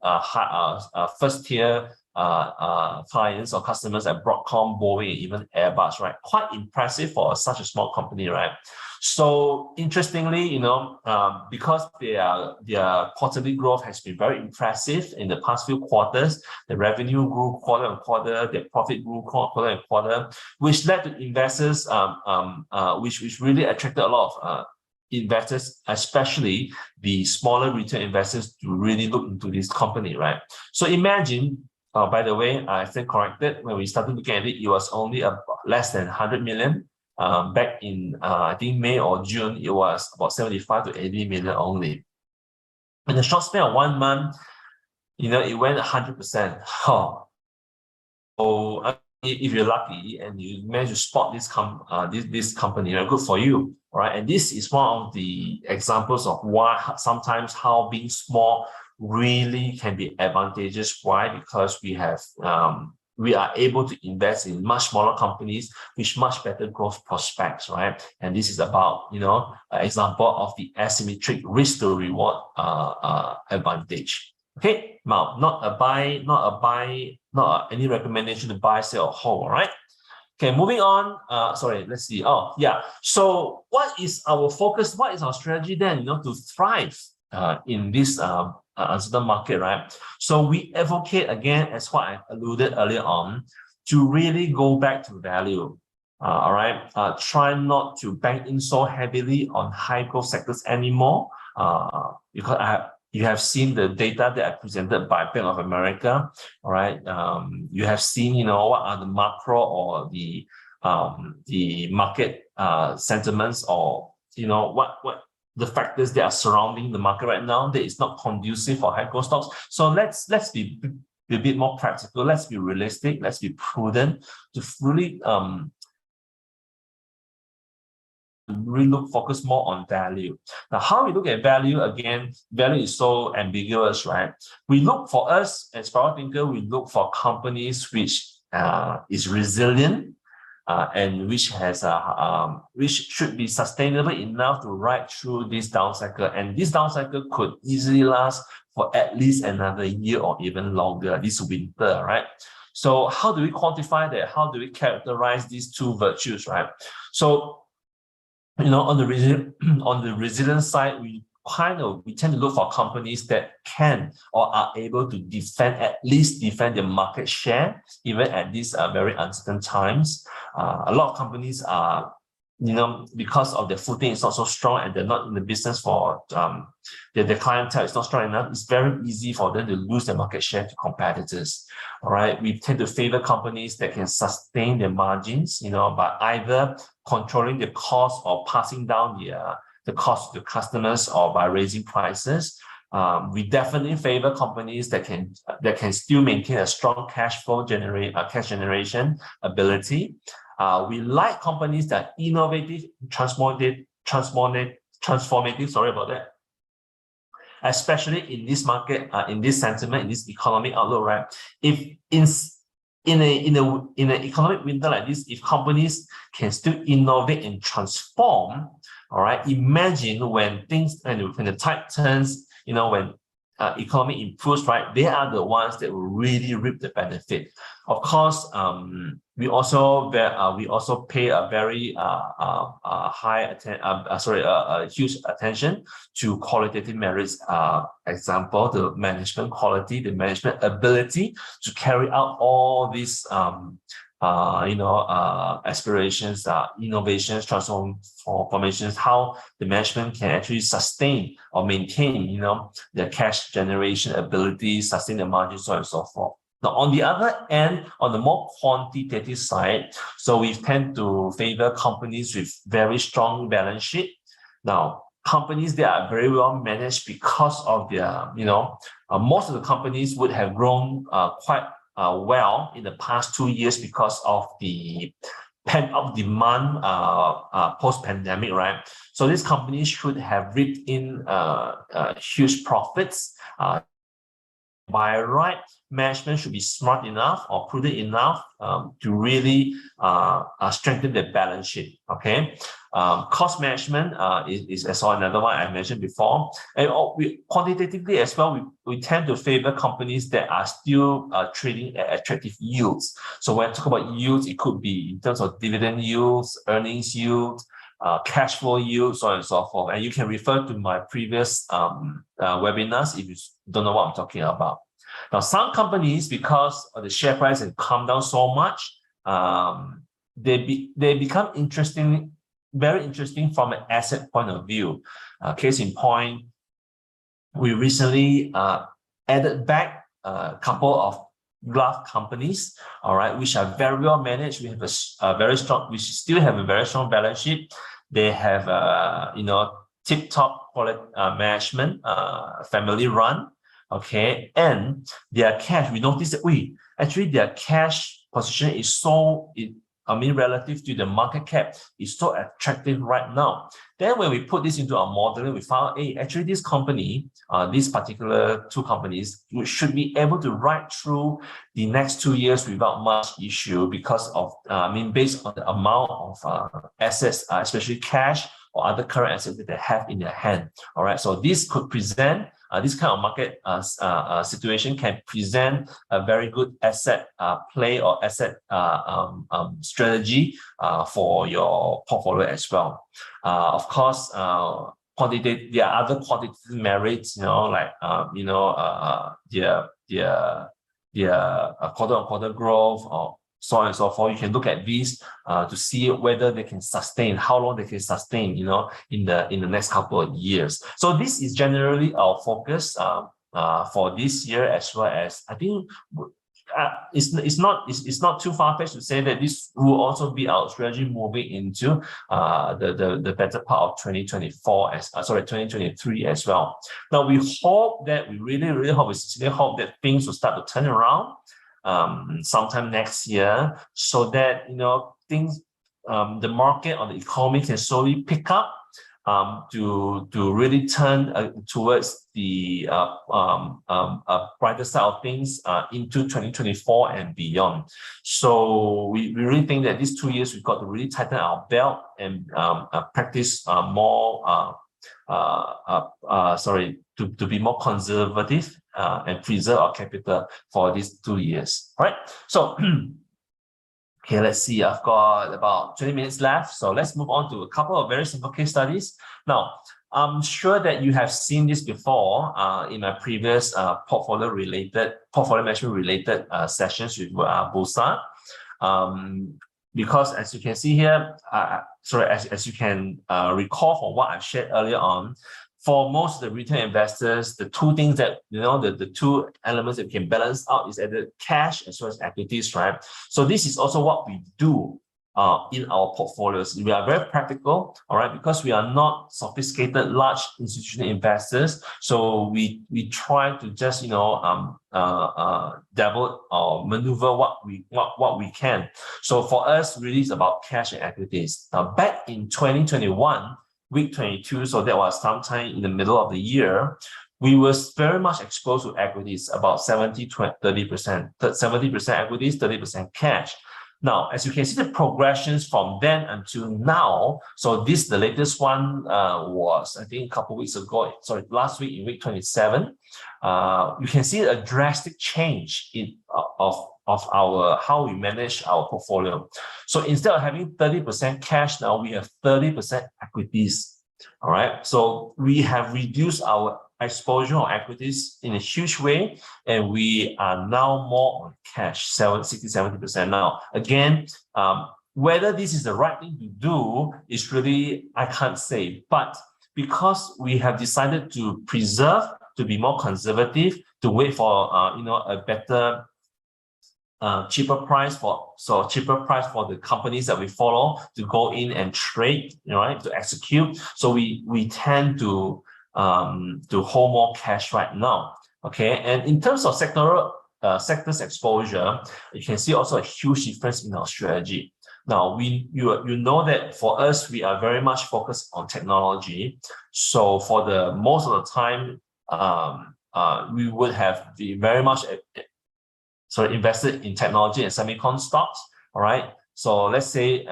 first tier clients or customers at Broadcom, Boeing, even Airbus, right? Quite impressive for such a small company, right? So interestingly, because their quarterly growth has been very impressive in the past few quarters, the revenue grew quarter on quarter, their profit grew quarter on quarter, which led to investors, which really attracted a lot of investors, especially the smaller retail investors, to really look into this company, right? So imagine, by the way, I think corrected, when we started looking at it, it was only less than 100 million. Back in, I think May or June, it was about 75 to 80 million only. In the short span of 1 month, it went 100%. Oh. So if you're lucky and you manage to spot this company, good for you, right? And this is one of the examples of why sometimes how being small really can be advantageous. Why? Because we are able to invest in much smaller companies with much better growth prospects, right? And this is about, an example of the asymmetric risk to reward advantage. Okay, now not any recommendation to buy, sell, or hold, right? Okay, moving on. Sorry, let's see. Oh, yeah. So what is our focus? What is our strategy then, to thrive in this uncertain market, right? So we advocate, again, as what I alluded earlier on, to really go back to value. All right, try not to bank in so heavily on high growth sectors anymore, because you have seen the data that are presented by Bank of America. All right, you have seen, what are the macro or the market sentiments, or what the factors that are surrounding the market right now that is not conducive for high growth stocks. So let's be a bit more practical. Let's be realistic. Let's be prudent to really focus more on value. Now, how we look at value, again, value is so ambiguous, right? We look, for us as power thinker, we look for companies which is resilient, and which has which should be sustainable enough to ride through this down cycle. And this down cycle could easily last for at least another year or even longer, this winter, right? So how do we quantify that? How do we characterize these two virtues, right? So, on the resilience side, we tend to look for companies that can or are able to at least defend their market share, even at these very uncertain times. A lot of companies are, because of their footing is not so strong and they're not in the business for their clientele is not strong enough, it's very easy for them to lose their market share to competitors. All right, we tend to favor companies that can sustain their margins, by either controlling the cost or passing down the cost to customers, or by raising prices. We definitely favor companies that can still maintain a strong cash generation ability. We like companies that are innovative, transformative, sorry about that. Especially in this market, in this sentiment, in this economic outlook, right? If in an economic winter like this, if companies can still innovate and transform, all right, imagine when the tide turns, when economy improves, right? They are the ones that will really reap the benefit. Of course, we also pay a very huge attention to qualitative merits. Example, the management quality, the management ability to carry out all these aspirations, innovations, transformations, how the management can actually sustain or maintain, their cash generation ability, sustain the margins, so on and so forth. Now, on the other end, on the more quantitative side, so we tend to favor companies with very strong balance sheet. Now, companies that are very well managed because of their, most of the companies would have grown quite well in the past 2 years because of the pent-up demand post-pandemic, right? So these companies should have reaped in huge profits. By right, management should be smart enough or prudent enough to really strengthen their balance sheet. Okay, cost management is as well another one I mentioned before, and quantitatively as well, we tend to favor companies that are still trading at attractive yields. So when I talk about yields, it could be in terms of dividend yields, earnings yields, cash flow yield, so on and so forth. And you can refer to my previous webinars if you don't know what I'm talking about. Now, some companies, because the share price has come down so much, they become very interesting from an asset point of view. Case in point, we recently added back a couple of glove companies, all right, which are very well managed. We have we still have a very strong balance sheet. They have tip-top quality management, family run, okay, and their cash, we noticed that actually their cash position is relative to the market cap, is so attractive right now. Then when we put this into our modeling, we found, actually this company, these particular two companies, should be able to ride through the next 2 years without much issue because of, based on the amount of assets, especially cash or other current assets that they have in their hand. All right, so this could present, this kind of market situation can present a very good asset play or asset strategy for your portfolio as well. Of course, quantitative, there are other quantitative merits, like their quarter-on-quarter growth, or so on and so forth. You can look at these to see whether they can sustain, how long they can sustain, in the next couple of years. So this is generally our focus for this year, as well as I think it's not too far-fetched to say that this will also be our strategy moving into the better part of 2023 as well. Now we really hope, we sincerely hope that things will start to turn around sometime next year, so that things, the market or the economy can slowly pick up to really turn towards the brighter side of things into 2024 and beyond. So we really think that these 2 years we've got to really tighten our belt and practice more to be more conservative and preserve our capital for these 2 years. All right. So okay, let's see. I've got about 20 minutes left. So let's move on to a couple of very simple case studies. Now, I'm sure that you have seen this before in my previous portfolio management related sessions with Bursa. Because as you can see here, as you can recall from what I've shared earlier on, for most of the retail investors, the two things that, the two elements that can balance out is either cash as well as equities, right? So this is also what we do in our portfolios. We are very practical, all right, because we are not sophisticated, large institutional investors. So we try to just, dabble or maneuver what we can. So for us, really, it's about cash and equities. Now, back in 2021, week 22, so that was sometime in the middle of the year, we were very much exposed to equities, about 70% equities, 30% cash. Now, as you can see the progressions from then until now, so this, the latest one was, I think, a couple of weeks ago, last week in week 27, you can see a drastic change of our how we manage our portfolio. So instead of having 30% cash, now we have 30% equities. All right. So we have reduced our exposure on equities in a huge way, and we are now more on cash, 60-70%. Now, again, whether this is the right thing to do is really, I can't say, but because we have decided to preserve, to be more conservative, to wait for a better cheaper price for the companies that we follow to go in and trade, right, to execute. So we tend to hold more cash right now. Okay, and in terms of sectors exposure, you can see also a huge difference in our strategy. Now, you know that for us, we are very much focused on technology. So for the most of the time, we would have been very much invested in technology and semicon stocks. All right. So let's say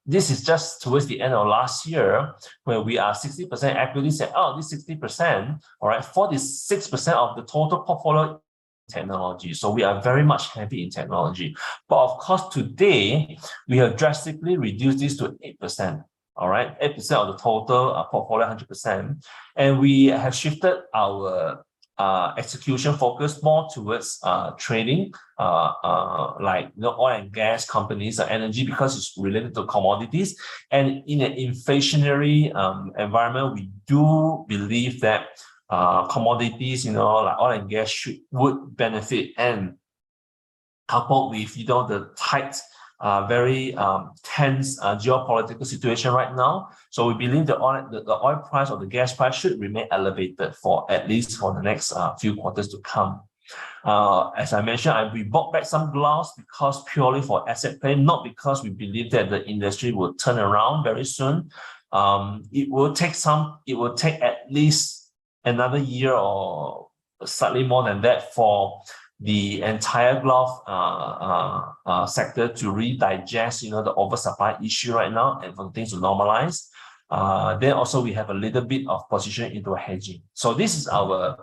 this is just towards the end of last year, where we are 60% equities, and this 60%, all right, 46% of the total portfolio technology. So we are very much heavy in technology. But of course, today we have drastically reduced this to 8%. All right, 8% of the total portfolio, 100%, and we have shifted our execution focus more towards trading, like oil and gas companies or energy, because it's related to commodities. And in an inflationary environment, we do believe that commodities, like oil and gas, would benefit. And coupled with the tight, very tense geopolitical situation right now. So we believe the oil price or the gas price should remain elevated for at least for the next few quarters to come. As I mentioned, we bought back some gloves because purely for asset play, not because we believe that the industry will turn around very soon. It will take at least another year or slightly more than that for the entire glove sector to redigest, the oversupply issue right now, and for things to normalize. Then also we have a little bit of position into hedging. So this is our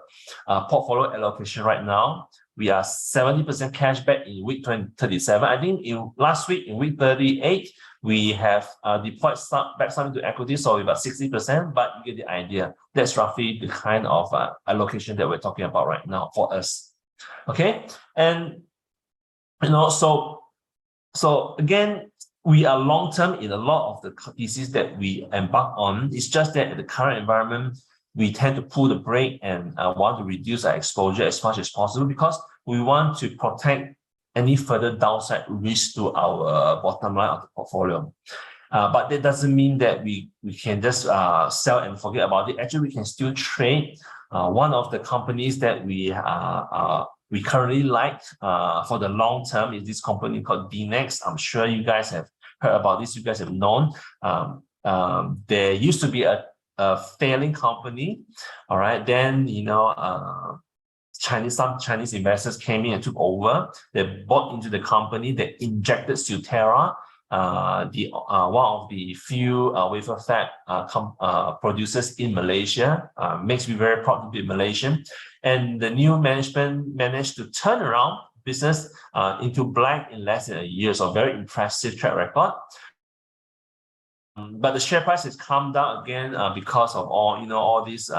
portfolio allocation right now. We are 70% cash back in week 37. I think last week in week 38, We have deployed back some into equity, so about 60%, but you get the idea. That's roughly the kind of allocation that we're talking about right now for us. Okay, and so again, we are long-term in a lot of the theses that we embark on. It's just that in the current environment, we tend to pull the brake and want to reduce our exposure as much as possible because we want to protect any further downside risk to our bottom line of the portfolio. But that doesn't mean that we can just sell and forget about it. Actually, we can still trade. One of the companies that we currently like for the long term is this company called DNEX. I'm sure you guys have heard about this. You guys have known. There used to be a failing company. All right, then some Chinese investors came in and took over. They bought into the company. They injected Silterra, one of the few wafer fab producers in Malaysia. Makes me very proud to be Malaysian. And the new management managed to turn around business into black in less than a year. So very impressive track record. But the share price has come down again because of all these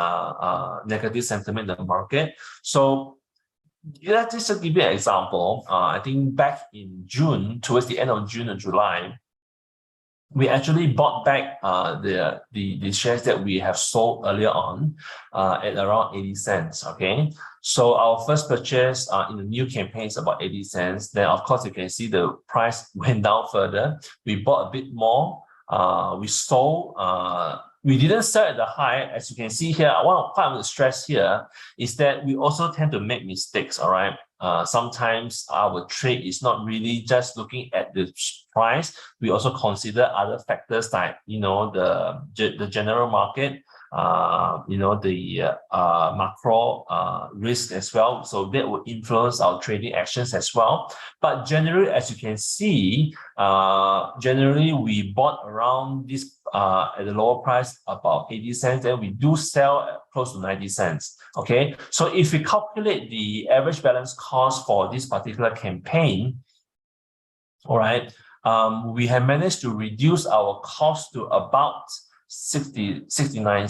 negative sentiment in the market. So let's just give you an example. I think back in June, towards the end of June or July, we actually bought back the shares that we have sold earlier on at around 80 cents. Okay, so our first purchase in the new campaign is about 80 cents. Then of course you can see the price went down further. We bought a bit more. We sold. We didn't sell at the high, as you can see here. What I want to stress here is that we also tend to make mistakes. All right. Sometimes our trade is not really just looking at the price. We also consider other factors like the general market, the macro risk as well. So that will influence our trading actions as well. But generally, as you can see, generally we bought around this at the lower price about 80 cents, and we do sell at close to 90 cents. Okay, so if we calculate the average balance cost for this particular campaign, all right, we have managed to reduce our cost to about 69,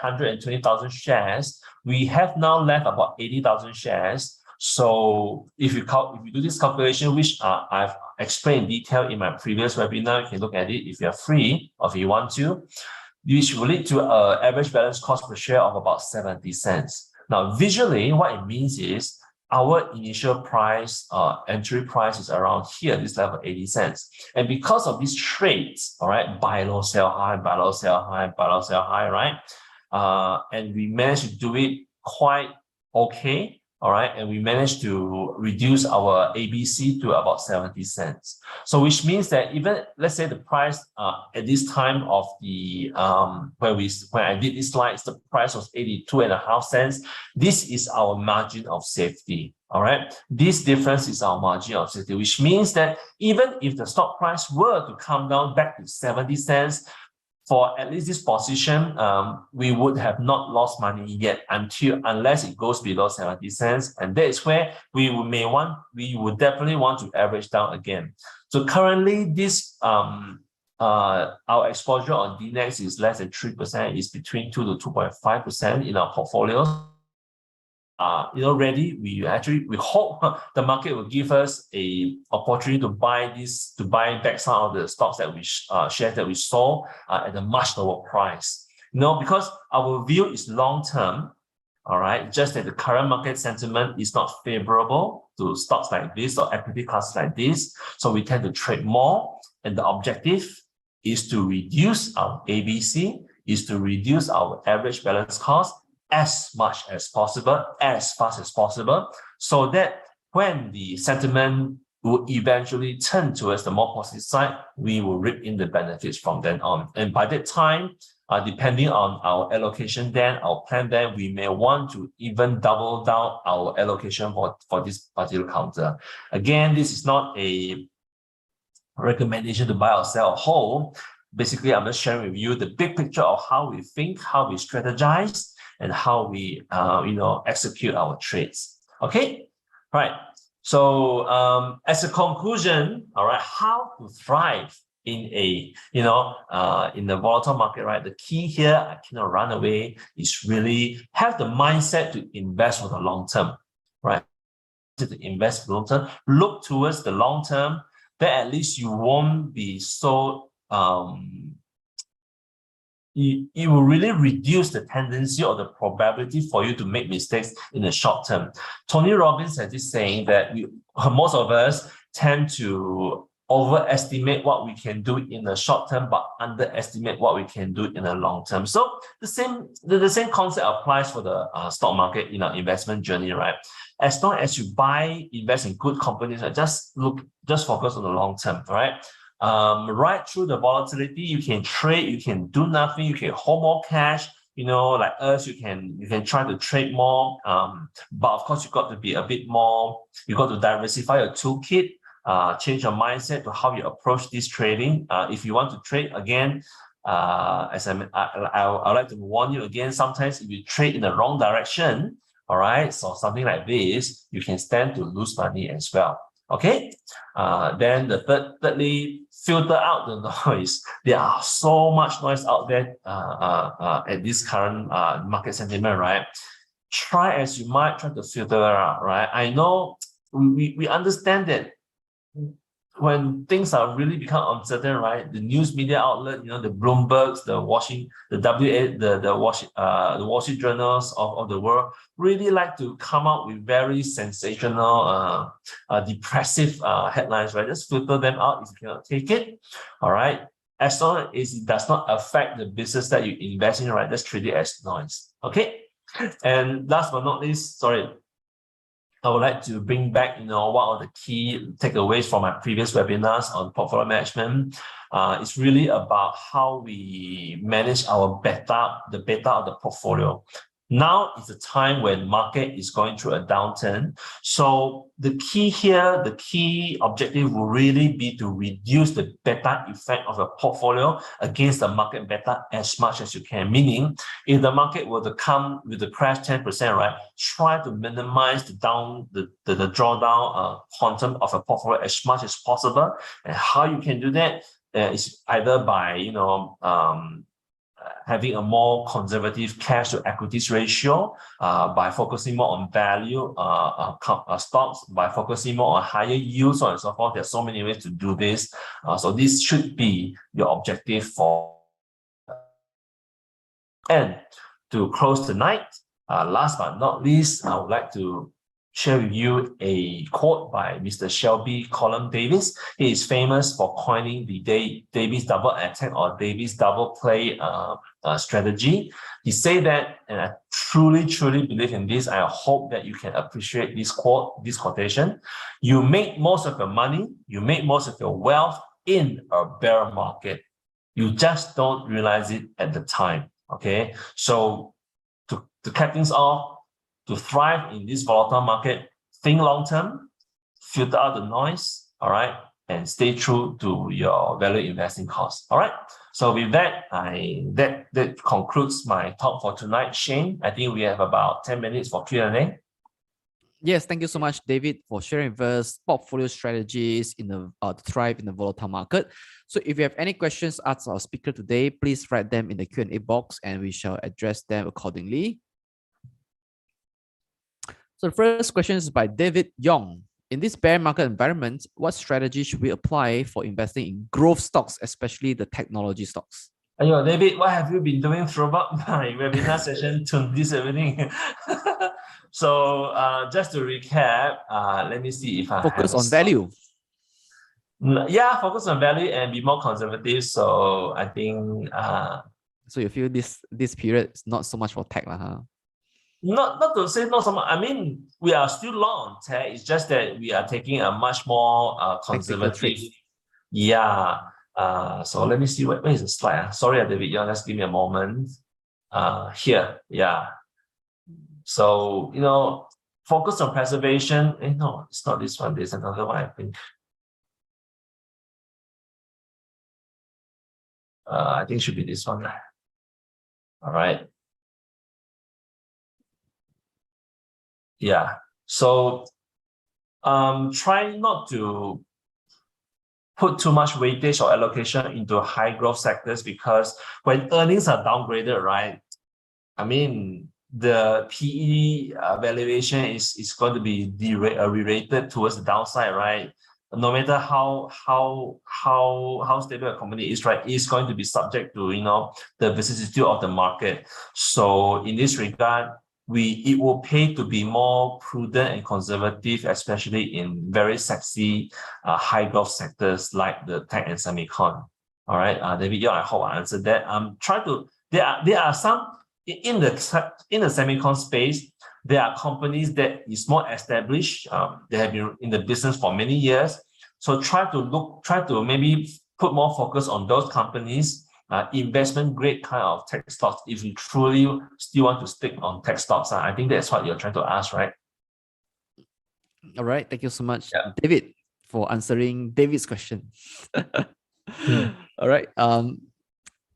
120,000 shares. We have now left about 80,000 shares. So if you do this calculation, which I've explained in detail in my previous webinar, you can look at it if you're free or if you want to, which will lead to an average balance cost per share of about 70 cents. Now, visually, what it means is our initial price, entry price is around here, this level 80 cents. And because of these trades, all right, buy low, sell high, buy low, sell high, buy low, sell high, right? And we managed to do it quite okay. All right, and we managed to reduce our ABC to about 70 cents. So which means that even, let's say the price at this time of the, when I did this slides, the price was 82.5 cents. This is our margin of safety. All right, this difference is our margin of safety, which means that even if the stock price were to come down back to 70 cents, for at least this position, we would have not lost money yet unless it goes below 70 cents. And that is where we would definitely want to average down again. So currently this, our exposure on DNEX is less than 3%, is between 2 to 2.5% in our portfolios. We hope the market will give us a opportunity to buy back some of the stocks that we shares that we sold at a much lower price. Because our view is long term. All right, just that the current market sentiment is not favorable to stocks like this or equity classes like this, so we tend to trade more. And the objective is to reduce our ABC, is to reduce our average balance cost as much as possible, as fast as possible, so that when the sentiment will eventually turn towards the more positive side, we will reap in the benefits from then on. And by that time, depending on our allocation then, our plan then, we may want to even double down our allocation for this particular counter. Again, this is not a recommendation to buy or sell a whole. Basically, I'm just sharing with you the big picture of how we think, how we strategize, and how we execute our trades. Okay, right. So as a conclusion, all right, how to thrive in a, in the volatile market, right? The key here, I cannot run away, is really have the mindset to invest for the long term, right? To invest for the long term, look towards the long term, then at least you won't be so, it will really reduce the tendency or the probability for you to make mistakes in the short term. Tony Robbins has this saying that most of us tend to overestimate what we can do in the short term, but underestimate what we can do in the long term. So the same concept applies for the stock market in our investment journey, right? As long as you invest in good companies, just focus on the long term, right? Right through the volatility, you can trade, you can do nothing, you can hold more cash, like us, you can try to trade more. But of course, you got to be a bit more, you got to diversify your toolkit, change your mindset to how you approach this trading. If you want to trade again, as I like to warn you again, sometimes if you trade in the wrong direction, all right, so something like this, you can stand to lose money as well. Okay, then thirdly, filter out the noise. There are so much noise out there at this current market sentiment, right? Try as you might, try to filter out, right? I know we understand that when things are really become uncertain, right? The news media outlet, the Bloombergs, the Wall Street Journals of the world really like to come out with very sensational, depressive headlines, right? Just filter them out if you cannot take it. All right. As long as it does not affect the business that you invest in, right? Just treat it as noise. Okay. And last but not least, sorry, I would like to bring back, what are the key takeaways from my previous webinars on portfolio management. It's really about how we manage the beta of the portfolio. Now is the time when market is going through a downturn. So the key here, the key objective will really be to reduce the beta effect of a portfolio against the market beta as much as you can. Meaning, if the market were to come with a crash 10%, right, try to minimize the drawdown quantum of a portfolio as much as possible. And how you can do that is either by, having a more conservative cash to equities ratio, by focusing more on value stocks, by focusing more on higher yields, so on and so forth. There's so many ways to do this. So this should be your objective for. And to close tonight, last but not least, I would like to share with you a quote by Mr. Shelby Colum Davis. He is famous for coining the Davis double attack or Davis double play strategy. He said that, and I truly believe in this. I hope that you can appreciate this quotation. You make most of your money, you make most of your wealth in a bear market. You just don't realize it at the time. Okay, so to cap things off, to thrive in this volatile market, think long term, filter out the noise, all right, and stay true to your value investing course. All right. So with that, that concludes my talk for tonight. Shane, I think we have about 10 minutes for Q&A. Yes, thank you so much, David, for sharing with us portfolio strategies in the to thrive in the volatile market. So if you have any questions asked our speaker today, please write them in the Q&A box and we shall address them accordingly. So the first question is by David Yong. In this bear market environment, what strategy should we apply for investing in growth stocks, especially the technology stocks? Ayo, David, what have you been doing throughout my webinar session to this evening? So just to recap, let me see if I focus on value. Yeah, focus on value and be more conservative. So I think so you feel this period is not so much for tech, huh? Not to say not so much. I mean, we are still long on tech. It's just that we are taking a much more conservative. Yeah. So let me see where is the slide. Sorry, David. Just give me a moment. Here. Yeah. So focus on preservation. No, it's not this one. There's another one, I think. I think it should be this one. All right. Yeah. So try not to put too much weightage or allocation into high growth sectors, because when earnings are downgraded, right? I mean, the PE valuation is going to be re-rated towards the downside, right? No matter how stable a company is, right, it's going to be subject to the vicissitude of the market. So in this regard, it will pay to be more prudent and conservative, especially in very sexy high growth sectors like the tech and semicon. All right, David, I hope I answered that. There are some in the semicon space. There are companies that is more established. They have been in the business for many years. So try to maybe put more focus on those companies, investment grade kind of tech stocks, if you truly still want to stick on tech stocks. I think that's what you're trying to ask, right? All right. Thank you so much, David, for answering David's question. All right.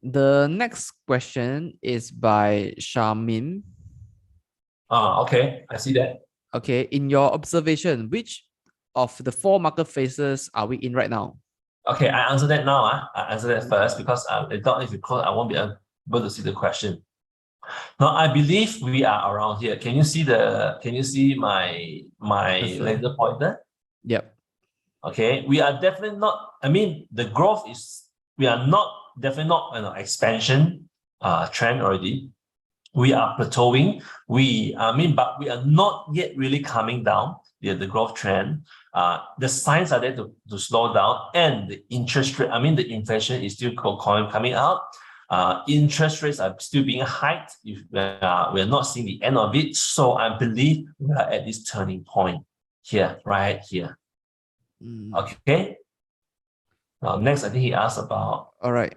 The next question is by Charmin. Okay, I see that. Okay, in your observation, which of the 4 market phases are we in right now? Okay, I answer that now. I answer that first, because I thought if you close, I won't be able to see the question. Now, I believe we are around here. Can you see my laser pointer? Yep. Okay, we are definitely not. I mean, the growth is, we are definitely not an expansion trend already. We are plateauing. But we are not yet really coming down the growth trend. The signs are there to slow down, and the interest rate, the inflation is still coming out. Interest rates are still being hiked. We're not seeing the end of it. So I believe we are at this turning point here, right here. Okay. Now, next, I think he asked about. All right.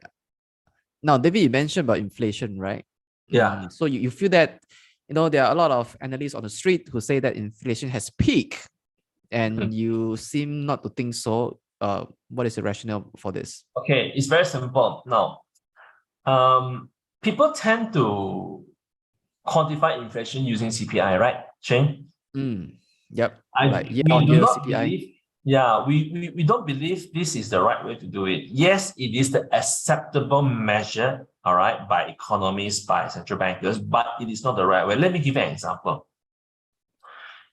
Now, David, you mentioned about inflation, right? Yeah. So you feel that, there are a lot of analysts on the street who say that inflation has peaked, and you seem not to think so. What is the rationale for this? Okay, it's very simple. Now, people tend to quantify inflation using CPI, right, Shane? Yep. We do not believe. Yeah, we don't believe this is the right way to do it. Yes, it is the acceptable measure, all right, by economists, by central bankers, but it is not the right way. Let me give you an example.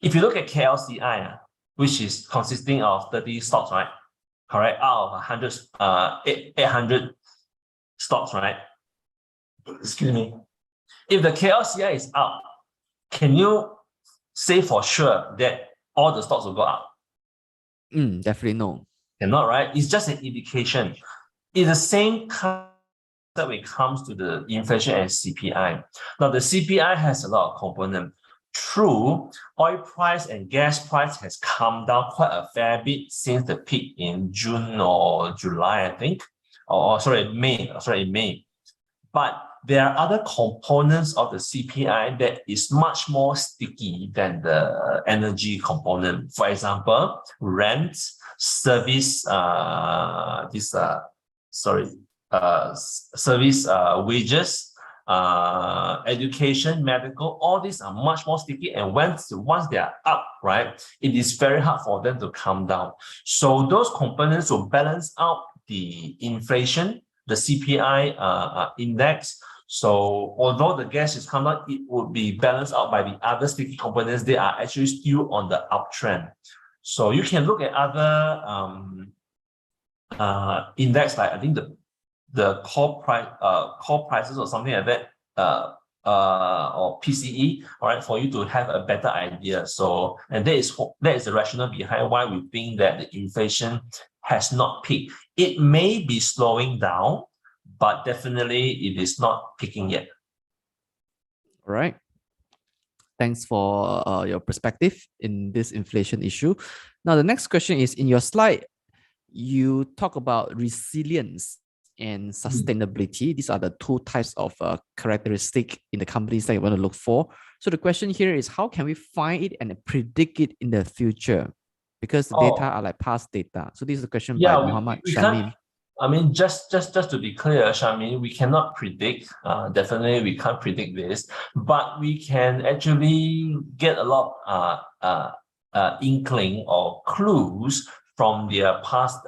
If you look at KLCI, which is consisting of 30 stocks, right? Correct, out of 800 stocks, right? Excuse me. If the KLCI is up, can you say for sure that all the stocks will go up? Definitely no. Cannot, right? It's just an indication. It's the same concept when it comes to the inflation and CPI. Now, the CPI has a lot of components. True, oil price and gas price has come down quite a fair bit since the peak in June or July, I think. May. But there are other components of the CPI that is much more sticky than the energy component. For example, rent, service, service wages, education, medical, all these are much more sticky. And once they are up, right, it is very hard for them to come down. So those components will balance out the inflation, the CPI index. So although the gas is come down, it would be balanced out by the other sticky components. They are actually still on the uptrend. So you can look at other index, like I think the core prices or something like that, or PCE, all right, for you to have a better idea. So, and that is the rationale behind why we think that the inflation has not peaked. It may be slowing down, but definitely it is not peaking yet. All right. Thanks for your perspective in this inflation issue. Now, the next question is, in your slide, you talk about resilience and sustainability. These are the 2 types of characteristic in the companies that you want to look for. So the question here is, how can we find it and predict it in the future? Because the data are like past data. So this is a question by Muhammad Shamin. Just to be clear, Shamin, we cannot predict. Definitely, we can't predict this, but we can actually get a lot inkling or clues from their past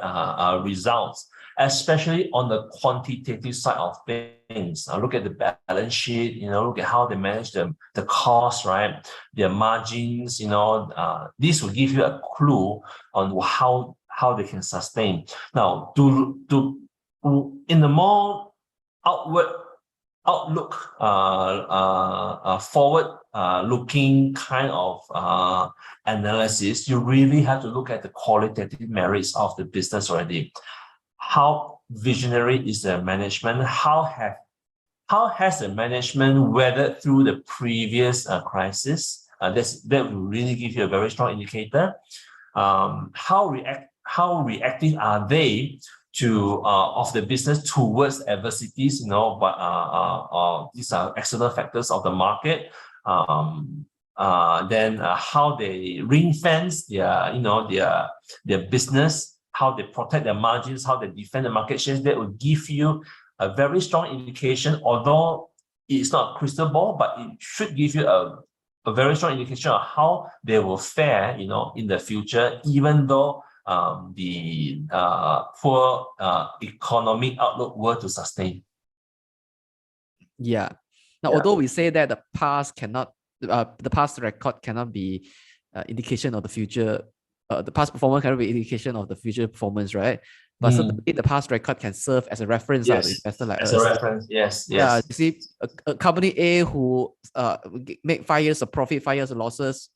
results, especially on the quantitative side of things. Look at the balance sheet, look at how they manage the cost, right? Their margins, this will give you a clue on how they can sustain. Now, in the more outlook, forward looking kind of analysis, you really have to look at the qualitative merits of the business already. How visionary is the management? How has the management weathered through the previous crisis? That will really give you a very strong indicator. How reactive are they to of the business towards adversities? But these are external factors of the market. Then how they ring fence their business, how they protect their margins, how they defend the market shares. That will give you a very strong indication, although it's not a crystal ball, but it should give you a very strong indication of how they will fare, in the future, even though the poor economic outlook were to sustain. Yeah. Now, although we say that the past record cannot be indication of the future, the past performance cannot be indication of the future performance, right? But certainly the past record can serve as a reference to investor like as us. a reference, yes. Yeah, you see, a company A who make 5 years of profit, 5 years of losses,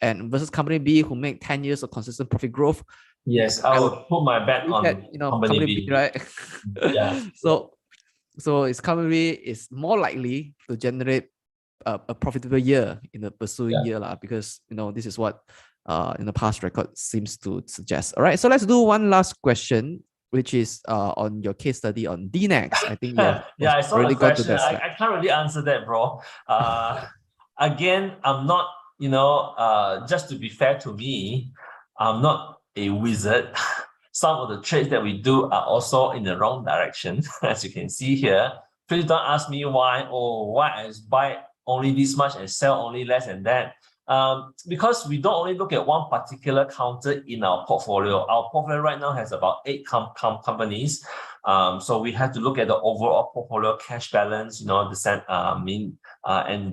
and versus company B who make 10 years of consistent profit growth. Yes, I will put my bet on company B, right? Yeah. So its company B is more likely to generate a profitable year in the pursuing year, because this is what in the past record seems to suggest. All right, so let's do one last question, which is on your case study on DNAX. I think I saw really the question. got to that. I can't really answer that, bro. Again, I'm not, just to be fair to me, I'm not a wizard. Some of the trades that we do are also in the wrong direction, as you can see here. Please don't ask me why I buy only this much and sell only less than that. Because we don't only look at one particular counter in our portfolio. Our portfolio right now has about 8 companies. So we have to look at the overall portfolio cash balance, and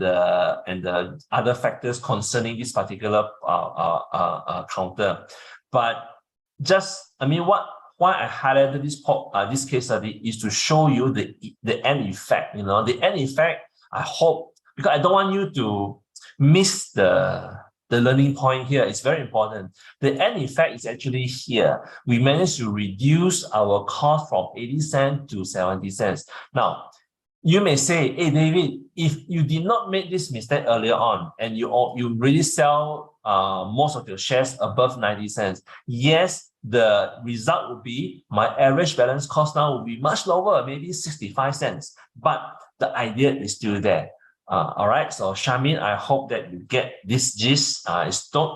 the other factors concerning this particular counter. But why I highlighted this case study is to show you the end effect. The end effect, I hope, because I don't want you to miss the learning point here. It's very important. The end effect is actually here. We managed to reduce our cost from 80 cents to 70 cents. Now, you may say, hey, David, if you did not make this mistake earlier on and you really sell most of your shares above 90 cents, yes, the result would be my average balance cost now will be much lower, maybe 65 cents. But the idea is still there. All right, so Shamin, I hope that you get this gist.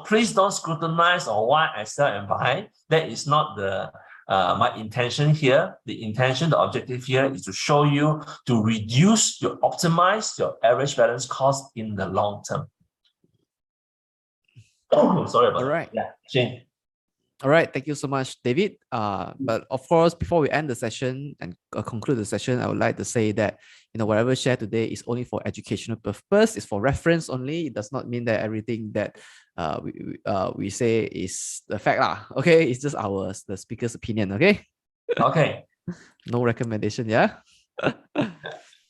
Please don't scrutinize on why I sell and buy. That is not my intention here. The objective here is to show you to optimize your average balance cost in the long term. Sorry about that. Yeah, Shane. All right, thank you so much, David. But of course, before we end the session and conclude the session, I would like to say that whatever shared today is only for educational purpose. It's for reference only. It does not mean that everything that we say is the fact lah. Okay, it's just the speaker's opinion. Okay. Okay. No recommendation. Yeah.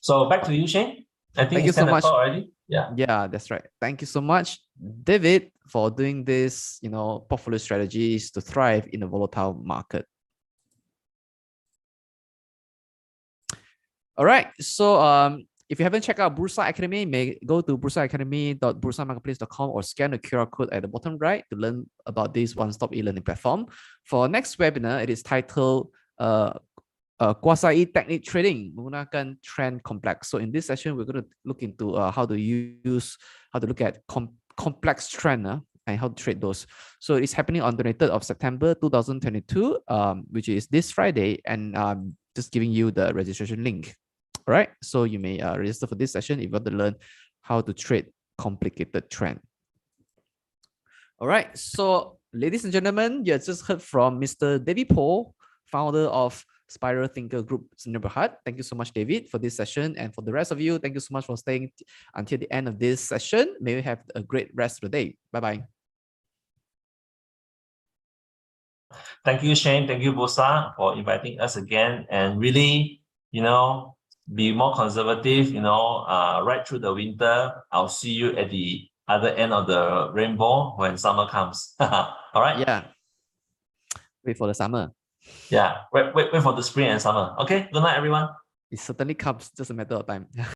So back to you, Shane. I think thank you so much already. Yeah, that's right. Thank you so much, David, for doing this, portfolio strategies to thrive in a volatile market. All right. So if you haven't checked out Bursa Academy, you may go to bursaacademy.bursamarketplace.com or scan the QR code at the bottom right to learn about this one-stop e-learning platform. For our next webinar, it is titled Kuasai Technique Trading menggunakan trend complex. So in this session, we're going to look into how to look at complex trend and how to trade those. So it's happening on the 23rd of September 2022, which is this Friday, and just giving you the registration link. All right, so you may register for this session if you want to learn how to trade complicated trend. All right. So, ladies and gentlemen, you have just heard from Mr. David Poh, founder of Spiral Thinker Group Neighborhood. Thank you so much, David, for this session. And for the rest of you, thank you so much for staying until the end of this session. May you have a great rest of the day. Bye-bye. Thank you, Shane. Thank you, Bosa, for inviting us again. And really, be more conservative, right through the winter. I'll see you at the other end of the rainbow when summer comes. All right? Yeah. Wait for the summer. Yeah. Wait for the spring and summer. Okay. Good night, everyone. It certainly comes, just a matter of time.